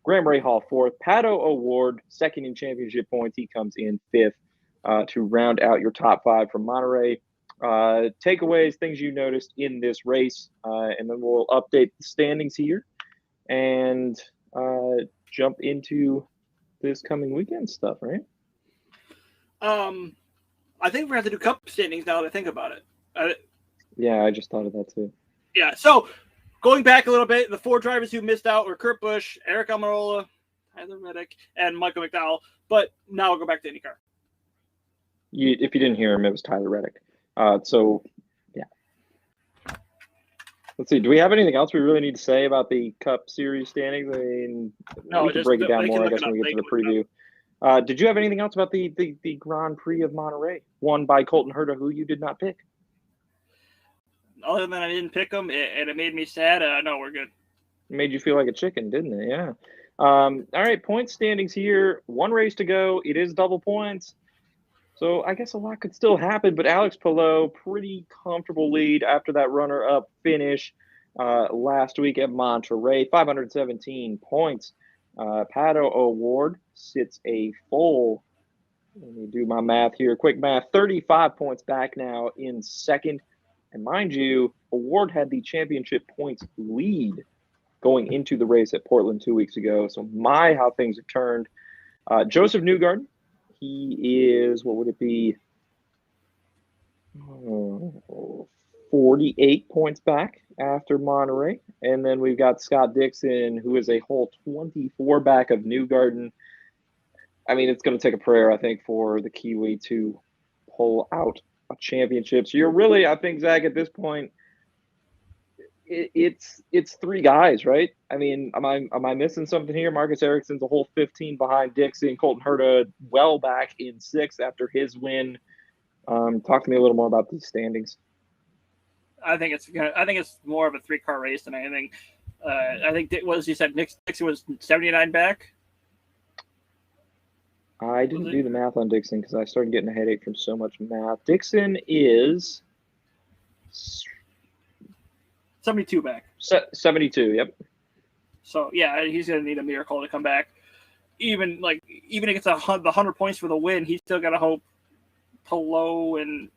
Graham Rahal fourth. Pato O'Ward second in championship points. He comes in fifth to round out your top 5 from Monterey. Takeaways, things you noticed in this race, and then we'll update the standings here and jump into this coming weekend stuff, right? I think we're going to have to do cup standings now that I think about it. Yeah, I just thought of that too. Yeah, so going back a little bit, the 4 drivers who missed out were Kurt Busch, Eric Almirola, Tyler Reddick, and Michael McDowell. But now we'll go back to IndyCar. If you didn't hear him, it was Tyler Reddick. So, yeah. Let's see. Do we have anything else we really need to say about the Cup Series standings? I mean, No, we can break it down more, I guess, when we get to the preview. Did you have anything else about the Grand Prix of Monterey, won by Colton Herta, who you did not pick? Other than I didn't pick him, and it made me sad. No, we're good. It made you feel like a chicken, didn't it? Yeah. All right, point standings here. One race to go. It is double points. So I guess a lot could still happen, but Alex Palou, pretty comfortable lead after that runner-up finish last week at Monterey, 517 points. Pato O'Ward sits a full, let me do my math here, quick math, 35 points back now in second. And mind you, O'Ward had the championship points lead going into the race at Portland 2 weeks ago. So my, how things have turned. Joseph Newgarden, he is, what would it be? 48 points back after Monterey. And then we've got Scott Dixon, who is a whole 24 back of Newgarden. I mean, it's going to take a prayer, I think, for the Kiwi to pull out a championship. So you're really, I think, Zach, at this point, it's three guys, right? I mean, am I missing something here? Marcus Ericsson's a whole 15 behind Dixon. Colton Herta well back in sixth after his win. Talk to me a little more about these standings. I think it's more of a 3-car race than anything. I think what was you said? Dixon was 79 back. I didn't do the math on Dixon because I started getting a headache from so much math. Dixon is 72 back. 72, yep. So yeah, he's gonna need a miracle to come back. Even if it's the 100 points for the win, he's still gotta hope Palou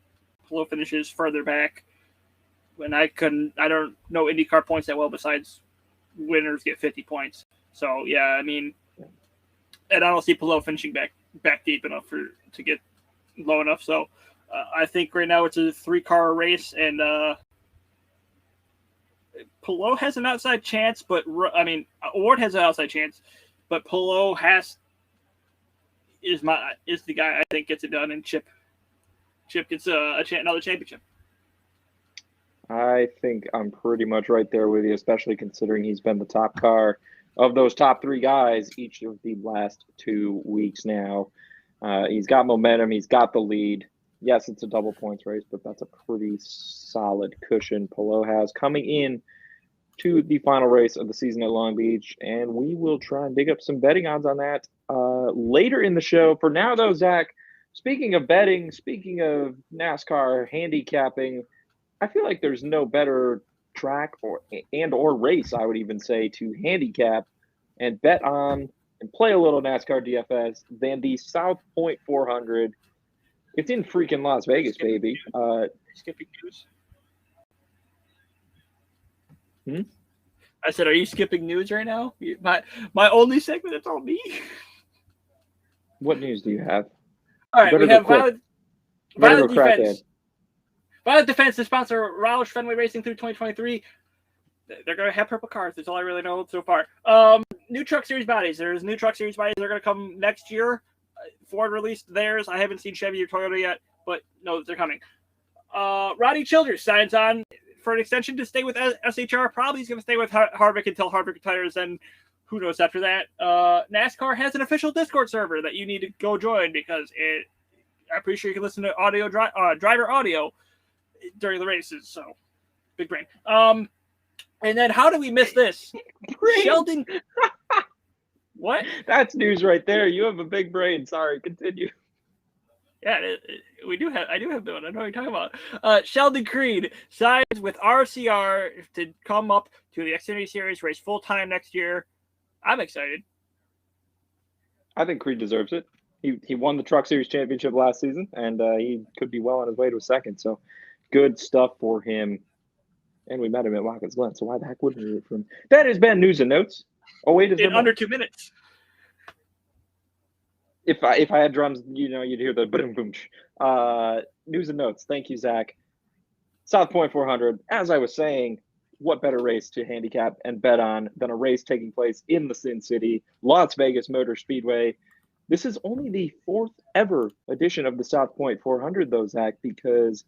finishes further back. When I don't know IndyCar points that well. Besides, winners get 50 points. So yeah, I mean, and I don't see Palou finishing back deep enough to get low enough. So I think right now it's a 3-car race, and Palou has an outside chance, but I mean, O'Ward has an outside chance, but Palou is the guy I think gets it done, and Chip gets another championship. I think I'm pretty much right there with you, especially considering he's been the top car of those top 3 guys each of the last 2 weeks now. He's got momentum. He's got the lead. Yes, it's a double points race, but that's a pretty solid cushion Palou has coming in to the final race of the season at Long Beach, and we will try and dig up some betting odds on that later in the show. For now, though, Zach, speaking of betting, speaking of NASCAR handicapping, I feel like there's no better track or race, I would even say, to handicap and bet on and play a little NASCAR DFS than the South Point 400. It's in freaking Las Vegas, baby. Skipping news? Hmm? I said, are you skipping news right now? My only segment, it's all me. What news do you have? All right, we have Violent Defense. Violent Defense to sponsor Roush Fenway Racing through 2023. They're going to have purple cars. That's all I really know so far. New Truck Series bodies. There's new Truck Series bodies. They're going to come next year. Ford released theirs. I haven't seen Chevy or Toyota yet, but no, they're coming. Roddy Childers signs on for an extension to stay with SHR. Probably he's going to stay with Harvick until Harvick retires, and who knows after that. NASCAR has an official Discord server that you need to go join because I'm pretty sure you can listen to audio driver audio during the races. So big brain. And then how do we miss this? Sheldon. What? That's news right there. You have a big brain. Sorry, continue. Yeah, I do have that one. I know what you're talking about. Sheldon Creed signs with RCR to come up to the Xfinity Series, race full time next year. I'm excited. I think Creed deserves it. He won the Truck Series championship last season, and he could be well on his way to a second. So good stuff for him. And we met him at Watkins Glen, so why the heck wouldn't we root for him? That has been News and Notes. Oh, wait, is in under 2 minutes. If I had drums, you'd hear the boom boom. News and Notes. Thank you, Zach. South Point 400. As I was saying, what better race to handicap and bet on than a race taking place in the Sin City, Las Vegas Motor Speedway? This is only the 4th ever edition of the South Point 400, though, Zach, because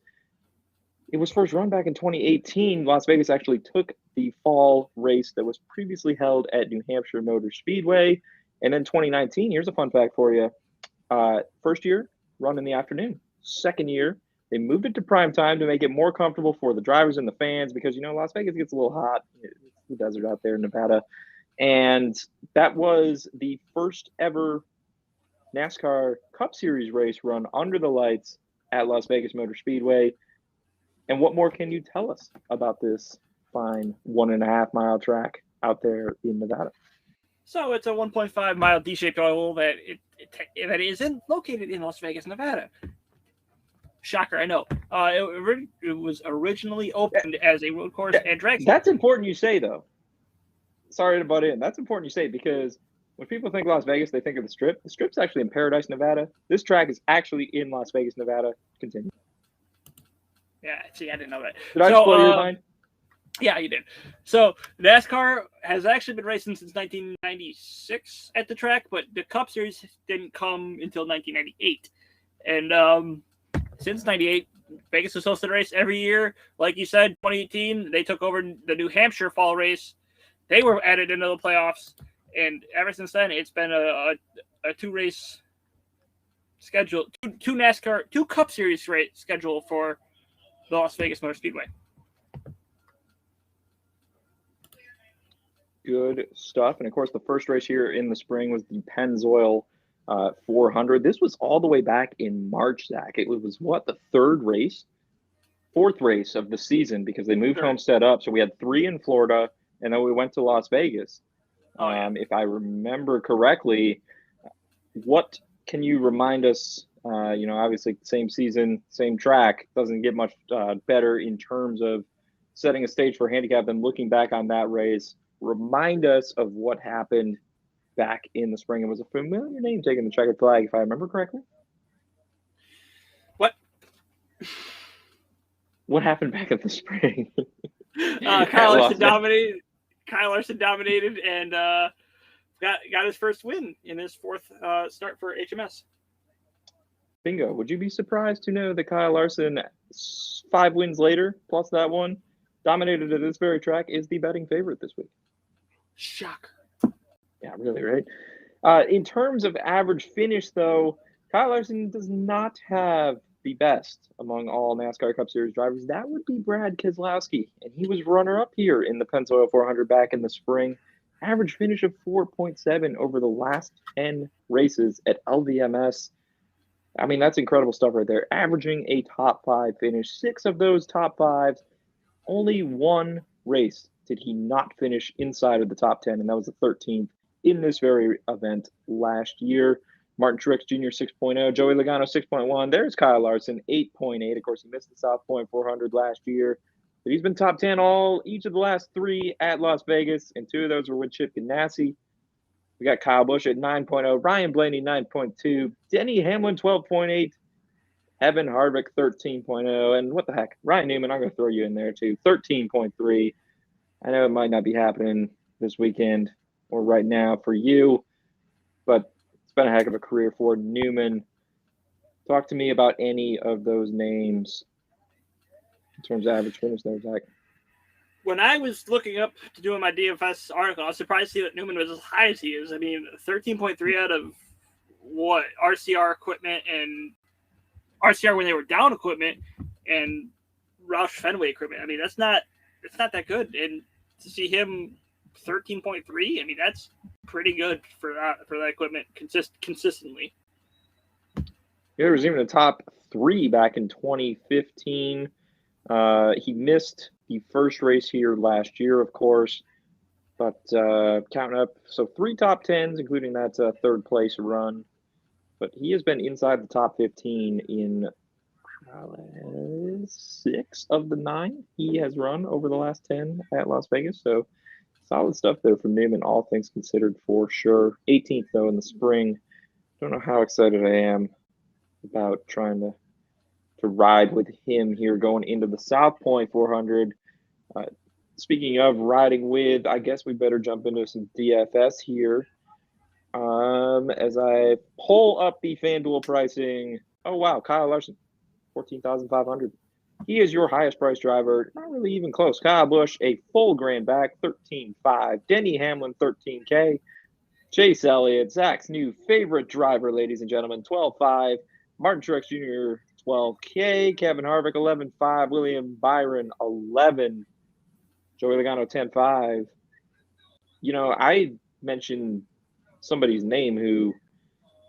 it was first run back in 2018. Las Vegas actually took the fall race that was previously held at New Hampshire Motor Speedway. And then 2019, here's a fun fact for you. First year, run in the afternoon. Second year, they moved it to prime time to make it more comfortable for the drivers and the fans because, Las Vegas gets a little hot. It's the desert out there in Nevada. And that was the first ever NASCAR Cup Series race run under the lights at Las Vegas Motor Speedway. And what more can you tell us about this fine 1.5 mile track out there in Nevada? So it's a 1.5 mile D-shaped oval that is located in Las Vegas, Nevada. Shocker, I know. It was originally opened as a road course and drag. That's important you say, though. Sorry to butt in. That's important you say because when people think Las Vegas, they think of the Strip. The Strip's actually in Paradise, Nevada. This track is actually in Las Vegas, Nevada. Continue. Yeah, see, I didn't know that. Did I just blow your mind? Yeah, you did. So NASCAR has actually been racing since 1996 at the track, but the Cup Series didn't come until 1998. And since 98, Vegas has hosted a race every year. Like you said, 2018, they took over the New Hampshire fall race. They were added into the playoffs. And ever since then, it's been a 2-race schedule, two Cup Series race schedule for the Las Vegas Motor Speedway. Good stuff. And of course, the first race here in the spring was the Pennzoil 400. This was all the way back in March, Zach. It was what, the fourth race of the season because they moved Homestead up. So we had 3 in Florida, and then we went to Las Vegas. If I remember correctly, what can you remind us? Obviously, same season, same track, doesn't get much better in terms of setting a stage for handicap. And looking back on that race, remind us of what happened back in the spring. It was a familiar name taking the checkered flag, if I remember correctly. What happened back in the spring? Kyle Larson dominated. Kyle Larson dominated and got his first win in his 4th start for HMS. Bingo. Would you be surprised to know that Kyle Larson, 5 wins later, plus that one, dominated at this very track, is the betting favorite this week? Shocker. Yeah, really, right? In terms of average finish, though, Kyle Larson does not have the best among all NASCAR Cup Series drivers. That would be Brad Keselowski, and he was runner-up here in the Pennzoil 400 back in the spring. Average finish of 4.7 over the last 10 races at LVMS. I mean, that's incredible stuff right there. Averaging a top 5 finish. 6 of those top 5s, only 1 race did he not finish inside of the top 10, and that was the 13th in this very event last year. Martin Truex Jr. 6.0, Joey Logano 6.1. There's Kyle Larson 8.8. Of course, he missed the South Point 400 last year, but he's been top 10 each of the last 3 at Las Vegas, and 2 of those were with Chip Ganassi. We got Kyle Busch at 9.0, Ryan Blaney 9.2, Denny Hamlin 12.8, Evan Harvick 13.0, and what the heck, Ryan Newman, I'm going to throw you in there too, 13.3. I know it might not be happening this weekend or right now for you, but it's been a heck of a career for Newman. Talk to me about any of those names in terms of average finish there, Zach. When I was looking up to doing my DFS article, I was surprised to see that Newman was as high as he is. I mean, 13.3 out of what? RCR equipment and RCR when they were down equipment and Roush Fenway equipment. I mean, it's not that good. And to see him 13.3, I mean, that's pretty good for that equipment consistently. He was even a top 3 back in 2015. He missed the first race here last year, of course, but counting up, so 3 top 10s, including that 3rd place run. But he has been inside the top 15 in 6 of the 9 he has run over the last 10 at Las Vegas. So solid stuff there from Newman, all things considered, for sure. 18th, though, in the spring. Don't know how excited I am about trying to ride with him here going into the South Point 400. Speaking of riding with, I guess we better jump into some DFS here. As I pull up the FanDuel pricing, oh wow, Kyle Larson, 14,500. He is your highest price driver. Not really even close. Kyle Busch, a full grand back, 13.5. Denny Hamlin, 13K. Chase Elliott, Zach's new favorite driver, ladies and gentlemen, 12.5. Martin Truex Jr., 12K. Kevin Harvick, 11.5. William Byron, 11. Joey Logano, 10.5. You know, I mentioned somebody's name who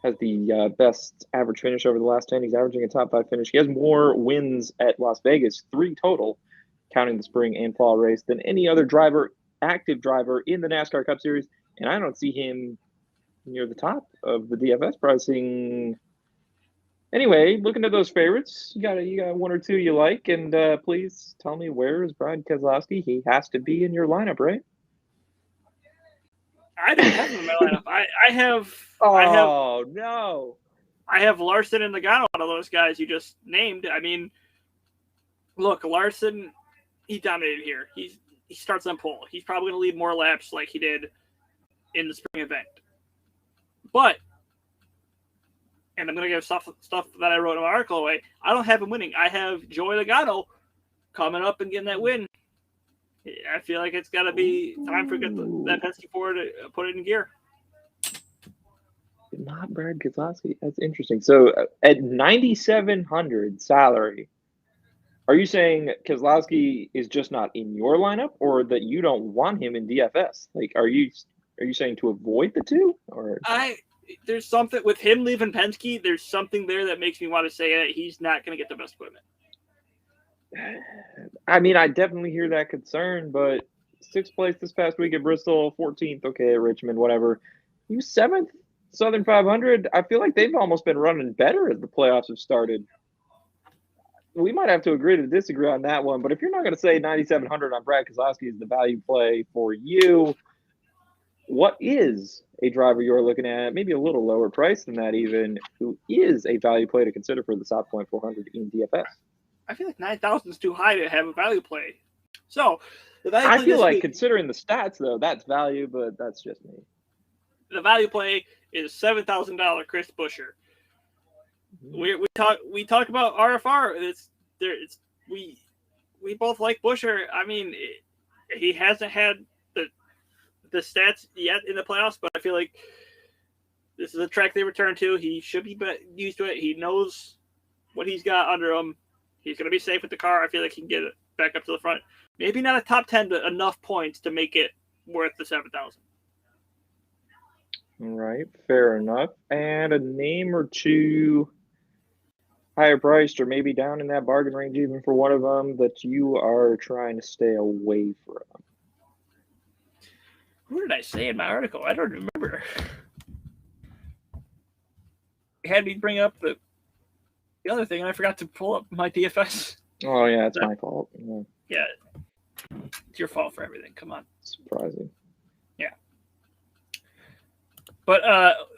has the best average finish over the last 10. He's averaging a top 5 finish. He has more wins at Las Vegas, 3 total, counting the spring and fall race, than any other driver, active driver in the NASCAR Cup Series. And I don't see him near the top of the DFS pricing. Anyway, looking at those favorites, you got one or two you like, and please tell me, where is Brad Keselowski? He has to be in your lineup, right? I don't have him in my lineup. I have. Oh no! I have Larson and Logano, one of those guys you just named. I mean, look, Larson, he dominated here. He starts on pole. He's probably going to lead more laps like he did in the spring event. But, and I'm going to give stuff that I wrote in my article away, I don't have him winning. I have Joey Logano coming up and getting that win. I feel like it's got to be time for that Penske Ford to put it in gear. Not Brad Keselowski. That's interesting. So at 9,700 salary, are you saying Keselowski is just not in your lineup, or that you don't want him in DFS? Like, are you saying to avoid the two? Or there's something with him leaving Penske. There's something there that makes me want to say that he's not going to get the best equipment. I mean, I definitely hear that concern, but 6th place this past week at Bristol, 14th, okay, at Richmond, whatever. You 7th, Southern 500. I feel like they've almost been running better as the playoffs have started. We might have to agree to disagree on that one, but if you're not going to say 9,700 on Brad Keselowski is the value play for you, what is a driver you're looking at, maybe a little lower price than that even, who is a value play to consider for the South Point 400 in DFS? I feel like 9,000 is too high to have a value play. So, the value I feel like considering the stats, though, that's value, but that's just me. The value play is $7,000 Chris Buescher. We talk about RFR. We both like Buescher. I mean, he hasn't had the stats yet in the playoffs, but I feel like this is a track they return to. He should be used to it. He knows what he's got under him. He's going to be safe with the car. I feel like he can get it back up to the front. Maybe not a top 10, but enough points to make it worth the 7,000. All right, fair enough. And a name or two higher priced, or maybe down in that bargain range even for one of them, that you are trying to stay away from. Who did I say in my article? I don't remember. It had me bring up the other thing, and I forgot to pull up my DFS. Oh, yeah, it's my fault. Yeah. It's your fault for everything. Come on. Surprising. Yeah. But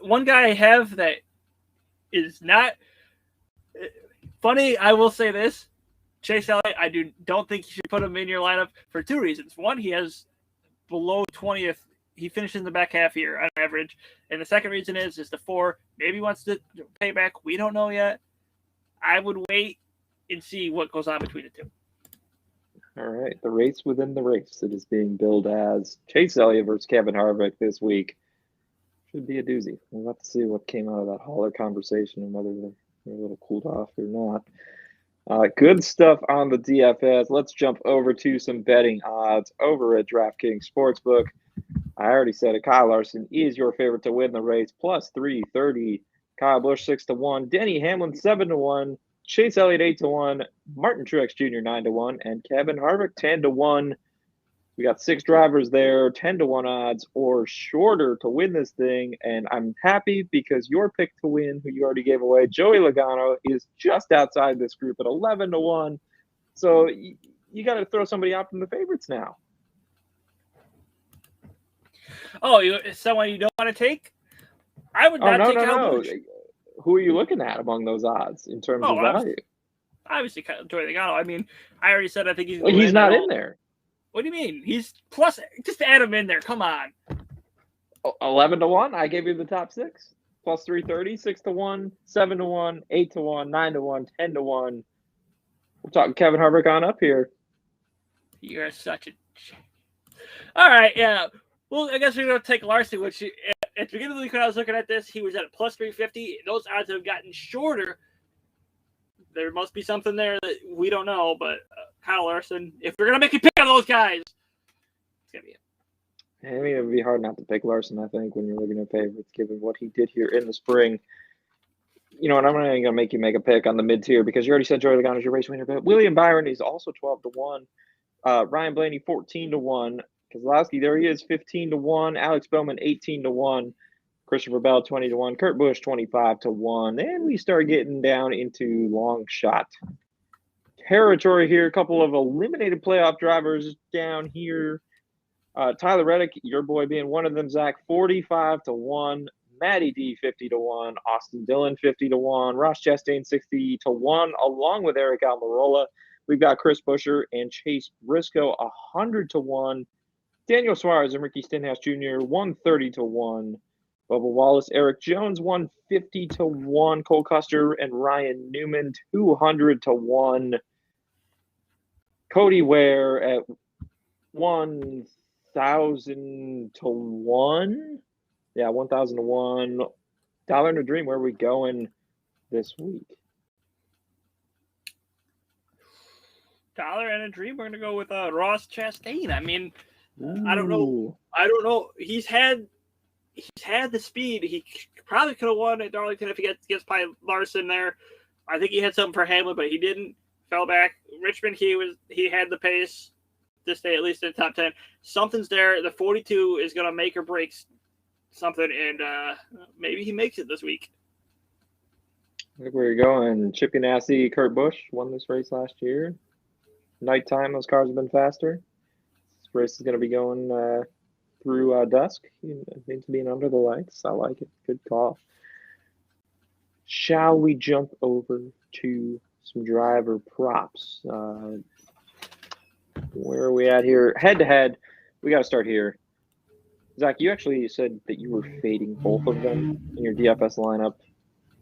one guy I have that is not funny, I will say this. Chase Elliott, I don't think you should put him in your lineup for 2 reasons. One, he has below 20th. He finished in the back half here on average. And the second reason is the 4. Maybe he wants to pay back. We don't know yet. I would wait and see what goes on between the two. All right. The race within the race that is being billed as Chase Elliott versus Kevin Harvick this week should be a doozy. We'll have to see what came out of that holler conversation and whether they're a little cooled off or not. Good stuff on the DFS. Let's jump over to some betting odds over at DraftKings Sportsbook. I already said it. Kyle Larson is your favorite to win the race, plus 330. Kyle Busch 6-1. Denny Hamlin 7-1. Chase Elliott 8-1. Martin Truex Jr. 9-1, and Kevin Harvick 10-1. We got 6 drivers there, 10-1 odds or shorter to win this thing, and I'm happy because your pick to win, who you already gave away, Joey Logano, is just outside this group at 11-1. So you got to throw somebody out from the favorites now. Oh, someone you don't want to take? I would not take Kyle Busch. Who are you looking at among those odds in terms of value? Obviously, Joey Logano. I mean, I already said I think he's. Well, he's not in there. What do you mean? He's plus. Just add him in there. Come on. 11-1. I gave you the top six. Plus 330, 6-1, 7-1, 8-1, 9-1, 10-1. We're talking Kevin Harvick on up here. You're such a. All right, yeah. Well, I guess we're going to take Larson, which at the beginning of the week when I was looking at this, he was at a plus 350. Those odds have gotten shorter. There must be something there that we don't know, but Kyle Larson, if we're going to make a pick on those guys, it's going to be it. I mean, it would be hard not to pick Larson, I think, when you're looking at favorites, given what he did here in the spring. You know what? I'm not even going to make you make a pick on the mid-tier because you already said Joey Logano's your race winner, but William Byron is also 12-1. Ryan Blaney, 14-1. Kozlowski, there he is, 15-1. Alex Bowman, 18-1. Christopher Bell, 20-1. Kurt Busch, 25-1. And we start getting down into long shot territory here. A couple of eliminated playoff drivers down here. Tyler Reddick, your boy being one of them, Zach, 45-1. Matty D, 50-1. Austin Dillon, 50-1. Ross Chastain, 60-1, along with Eric Almirola. We've got Chris Buescher and Chase Briscoe, 100-1. Daniel Suarez and Ricky Stenhouse Jr., 130-1. Bubba Wallace, Eric Jones, 150-1. Cole Custer and Ryan Newman, 200-1. Cody Ware at 1,000-1. Yeah, 1,000-1. Dollar in a Dream, where are we going this week? Dollar and a Dream, we're going to go with Ross Chastain. I mean, Ooh. I don't know. He's had the speed. He probably could have won at Darlington if he gets by Larson there. I think he had something for Hamlin, but he didn't. Fell back. Richmond, he had the pace to stay at least in the top 10. Something's there. The 42 is going to make or break something, and maybe he makes it this week. I think we're going Chip Ganassi, Kurt Busch won this race last year. Nighttime, those cars have been faster. This race is going to be going through dusk. It means being under the lights. I like it. Good call. Shall we jump over to some driver props? Where are we at here? Head-to-head. We got to start here. Zach, you actually said that you were fading both of them in your DFS lineup.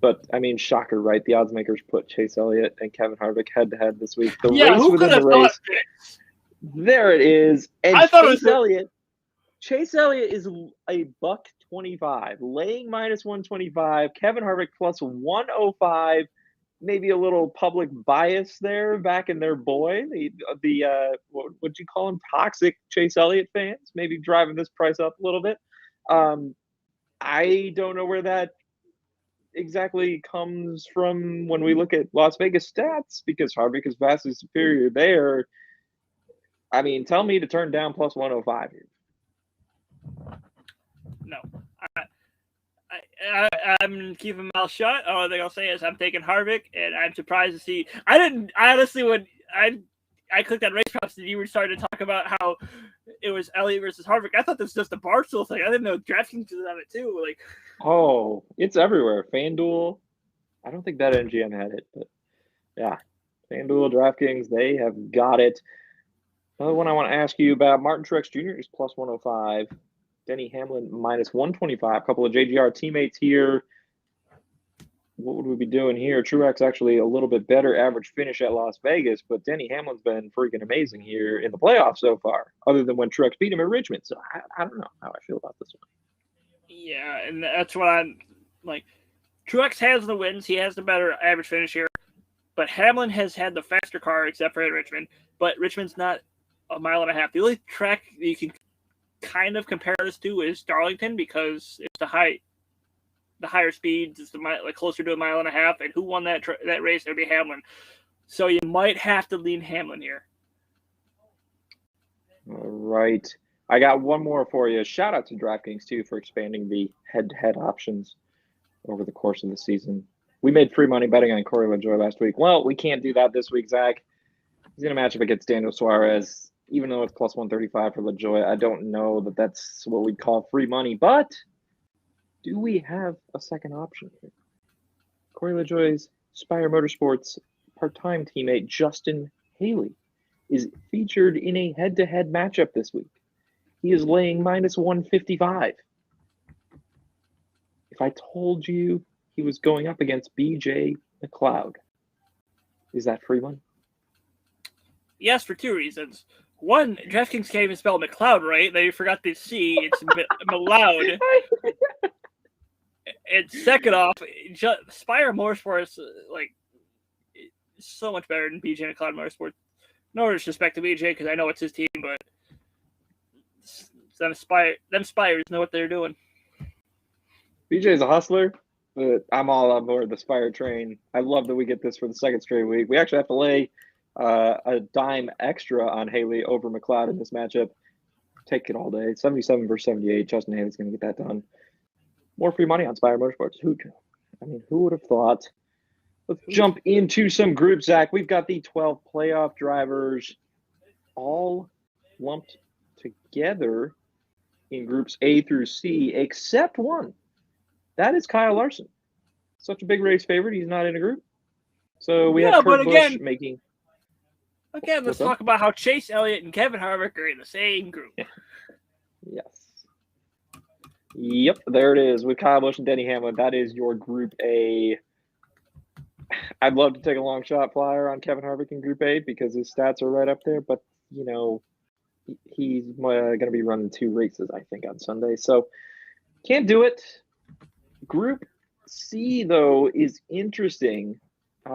But, I mean, shocker, right? The odds makers put Chase Elliott and Kevin Harvick head-to-head this week. The race who within could have the race. thought? There it is. And I thought Chase Elliott is a $125, laying minus 125. Kevin Harvick plus 105. Maybe a little public bias there back in their boy. The what would you call them? Toxic Chase Elliott fans. Maybe driving this price up a little bit. I don't know where that exactly comes from when we look at Las Vegas stats, because Harvick is vastly superior there. I mean, tell me to turn down plus 105 here. No. I'm keeping my mouth shut. All thing I'll say is I'm taking Harvick, and I'm surprised to see. I honestly, when I clicked on race props and you were starting to talk about how it was Elliott versus Harvick, I thought this was just a Barstool thing. I didn't know DraftKings was on it too. Like, oh, it's everywhere. FanDuel. I don't think that MGM had it, but yeah, FanDuel, DraftKings, they have got it. Another one I want to ask you about: Martin Truex Jr. is plus 105. Denny Hamlin minus 125. A couple of JGR teammates here. What would we be doing here? Truex actually a little bit better average finish at Las Vegas, but Denny Hamlin's been freaking amazing here in the playoffs so far, other than when Truex beat him at Richmond. So I don't know how I feel about this one. Yeah, and that's what I'm like. Truex has the wins. He has the better average finish here, but Hamlin has had the faster car except for at Richmond, but Richmond's not a mile and a half. The only track you can kind of compare this to is Darlington, because it's the higher speeds. It's closer to a mile and a half, and who won that race? It'd be Hamlin. So you might have to lean Hamlin here. All right, I got one more for you. Shout out to DraftKings too for expanding the head-to-head options over the course of the season. We made free money betting on Corey LaJoie last week. Well, we can't do that this week, Zach. He's going to match up against Daniel Suarez. Even though it's plus 135 for LaJoie, I don't know that that's what we'd call free money. But do we have a second option here? Corey LaJoie's Spire Motorsports part-time teammate Justin Haley is featured in a head-to-head matchup this week. He is laying minus 155. If I told you he was going up against BJ McLeod, is that free money? Yes, for two reasons. One, DraftKings can't even spell McLeod right. They forgot the C. It's McLeod. And second off, Spire Motorsports, like, so much better than BJ McLeod Motorsports. No disrespect to BJ because I know it's his team, but them Spires know what they're doing. BJ's a hustler, but I'm all on board the Spire train. I love that we get this for the second straight week. We actually have to lay a dime extra on Haley over McLeod in this matchup. Take it all day. 77 versus 78. Justin Haley's going to get that done. More free money on Spire Motorsports. Who would have thought? Let's jump into some groups, Zach. We've got the 12 playoff drivers all lumped together in groups A through C, except one. That is Kyle Larson. Such a big race favorite. He's not in a group. So we have Kurt Busch making. Again, let's talk about how Chase Elliott and Kevin Harvick are in the same group. Yes. Yep, there it is with Kyle Busch and Denny Hamlin. That is your Group A. I'd love to take a long shot flyer on Kevin Harvick in Group A because his stats are right up there, but, you know, he's going to be running 2 races, I think, on Sunday. So can't do it. Group C, though, is interesting.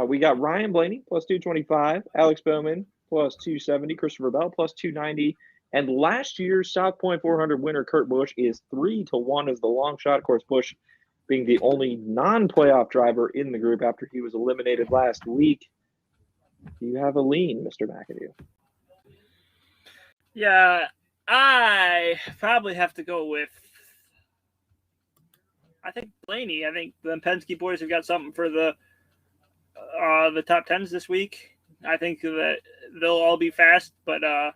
We got Ryan Blaney plus 225, Alex Bowman plus 270, Christopher Bell plus 290, and last year's South Point 400 winner Kurt Busch is 3-1 as the long shot. Of course, Busch being the only non-playoff driver in the group after he was eliminated last week. Do you have a lean, Mr. McAdoo? Yeah, I probably have to go with, I think, Blaney. I think the Penske boys have got something for the top 10s this week. I think that they'll all be fast, but I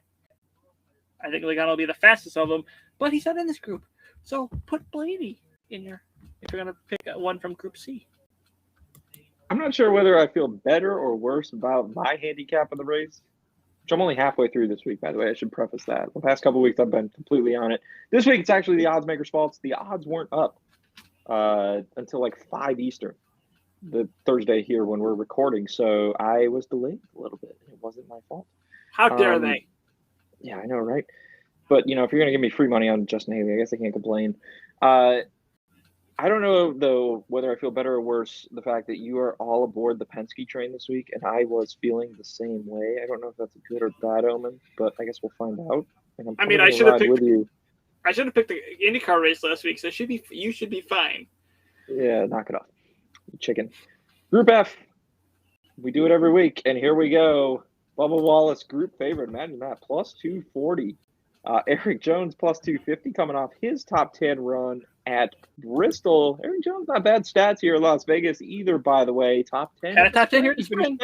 think Logano will be the fastest of them. But he's not in this group, so put Blaney in here if you're going to pick one from Group C. I'm not sure whether I feel better or worse about my handicap of the race, which I'm only halfway through this week, by the way. I should preface that. The past couple of weeks, I've been completely on it. This week, it's actually the odds maker's fault. The odds weren't up until like 5 Eastern, the Thursday here when we're recording. So I was delayed a little bit. It wasn't my fault. How dare they? Yeah, I know, right? But, you know, if you're going to give me free money on Justin Haley, I guess I can't complain. I don't know, though, whether I feel better or worse, the fact that you are all aboard the Penske train this week, and I was feeling the same way. I don't know if that's a good or bad omen, but I guess we'll find out. And I should have picked the IndyCar race last week, so you should be fine. Yeah, knock it off, chicken. Group F, we do it every week, and here we go. Bubba Wallace, group favorite. Imagine that, plus 240. Eric Jones, plus 250, coming off his top 10 run at Bristol. Eric Jones, not bad stats here in Las Vegas either, by the way. Top 10. Had a top 10 here this spring.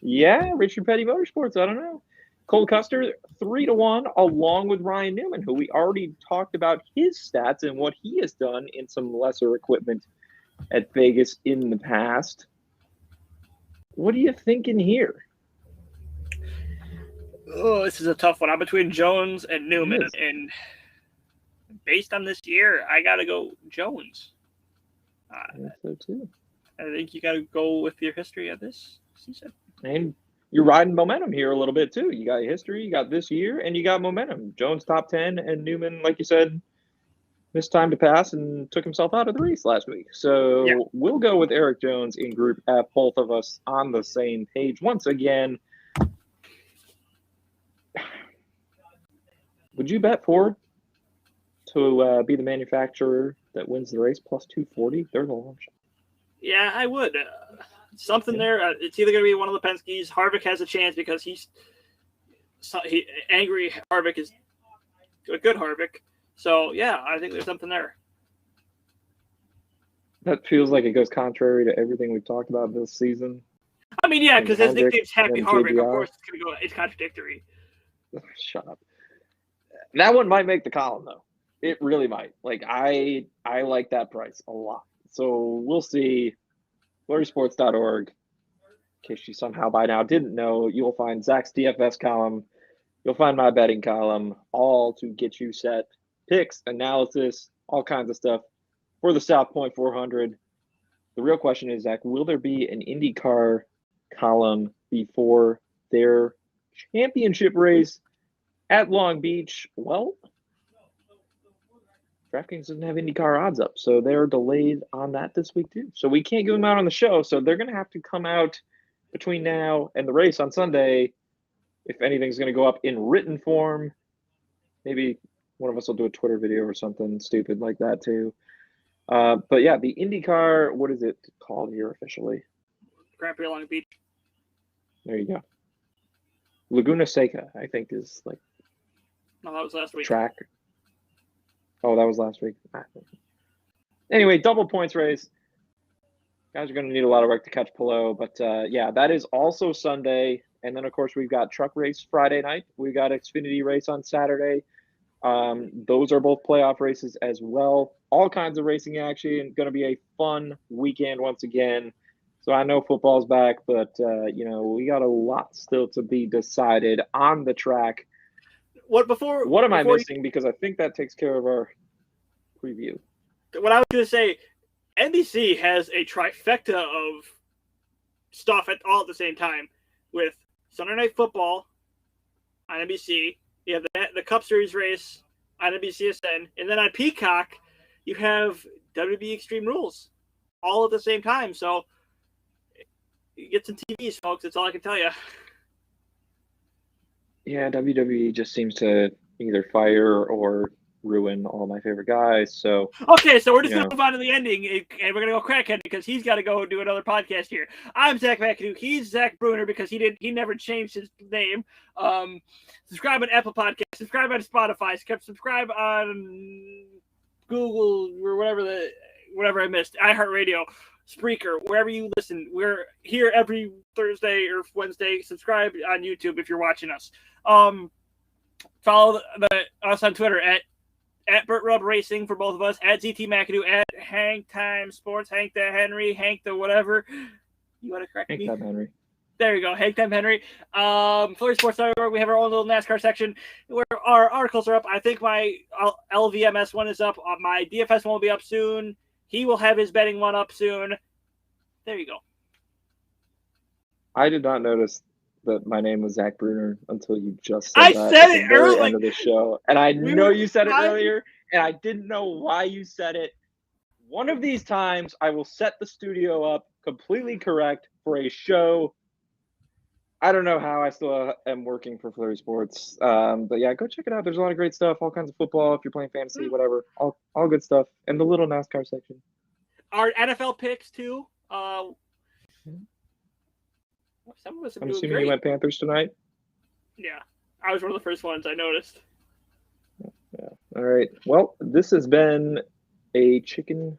Yeah, Richard Petty Motorsports. I don't know. Cole Custer, 3-1, along with Ryan Newman, who we already talked about his stats and what he has done in some lesser equipment at Vegas in the past. What are you thinking here? Oh, this is a tough one. I'm between Jones and Newman, and based on this year, I got to go Jones. I think so too. I think you got to go with your history of this season. And you're riding momentum here a little bit too. You got history, you got this year, and you got momentum. Jones top 10, and Newman, like you said, missed time to pass and took himself out of the race last week. So We'll go with Eric Jones in Group F, both of us on the same page. Once again, would you bet Ford to be the manufacturer that wins the race plus 240? There's a long shot. Yeah, I would. Something there. It's either going to be one of the Penske's. Harvick has a chance because angry Harvick is a good Harvick. So, yeah, I think there's something there. That feels like it goes contrary to everything we've talked about this season. I mean, yeah, because his nickname's Happy Harvick. Of course, it's contradictory. Shut up. That one might make the column, though. It really might. Like, I like that price a lot. So we'll see. Flurrysports.org. In case you somehow by now didn't know, you'll find Zach's DFS column. You'll find my betting column, all to get you set. Picks, analysis, all kinds of stuff. for the South Point 400. The real question is, Zach, will there be an IndyCar column before their championship race at Long Beach? Well, DraftKings doesn't have IndyCar odds up, so they're delayed on that this week too. So we can't give them out on the show, so they're going to have to come out between now and the race on Sunday. If anything's going to go up in written form, maybe one of us will do a Twitter video or something stupid like that too. But yeah, the IndyCar, what is it called here officially? Grand Prix Long Beach. There you go. Laguna Seca, I think, is like. No, that was last week. Track. Oh, that was last week. Anyway, double points race. Guys are going to need a lot of work to catch Pillow, but yeah, that is also Sunday. And then, of course, we've got truck race Friday night. We got Xfinity race on Saturday. Those are both playoff races as well. All kinds of racing action. Going to be a fun weekend once again. So I know football's back, but, we got a lot still to be decided on the track. What am I missing? Because I think that takes care of our preview. What I was going to say, NBC has a trifecta of stuff all at the same time with Sunday Night Football on NBC. You have the Cup Series race on NBCSN. And then on Peacock, you have WWE Extreme Rules all at the same time. So you get some TVs, folks. That's all I can tell you. Yeah, WWE just seems to either fire or ruin all my favorite guys. So okay, so we're just gonna move on to the ending, and we're gonna go Crackhead because he's got to go do another podcast here. I'm Zach McAdoo. He's Zach Bruner because he never changed his name. Subscribe on Apple Podcasts. Subscribe on Spotify. Subscribe on Google or whatever I missed. iHeartRadio, Spreaker, wherever you listen. We're here every Thursday or Wednesday. Subscribe on YouTube if you're watching us. Follow us on Twitter at Burt Rub Racing for both of us, at ZT McAdoo, at Hank Time Sports, Hank the Henry, Hank the whatever. You want to correct me? Hank Time Henry. There you go, Hank Time Henry. FlurrySports.org, we have our own little NASCAR section where our articles are up. I think my LVMS one is up. My DFS one will be up soon. He will have his betting one up soon. There you go. I did not notice that my name was Zach Bruner until you just said that. I said it earlier. End of the show, and I know you said it earlier, and I didn't know why you said it. One of these times, I will set the studio up completely correct for a show. I don't know how I still am working for Flurry Sports, but yeah, go check it out. There's a lot of great stuff, all kinds of football. If you're playing fantasy, whatever, all good stuff, and the little NASCAR section. Our NFL picks too. Some of us I'm assuming you went Panthers tonight? Yeah. I was one of the first ones I noticed. Yeah. All right. Well, this has been a chicken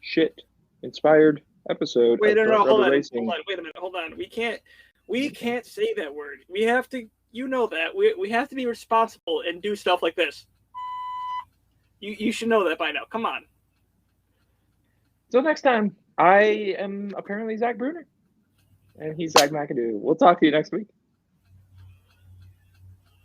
shit inspired episode. Wait, no, hold on. Wait a minute. Hold on. We can't say that word. We have to, that. We have to be responsible and do stuff like this. You should know that by now. Come on. So next time, I am apparently Zach Bruner. And he's Zach McAdoo. We'll talk to you next week.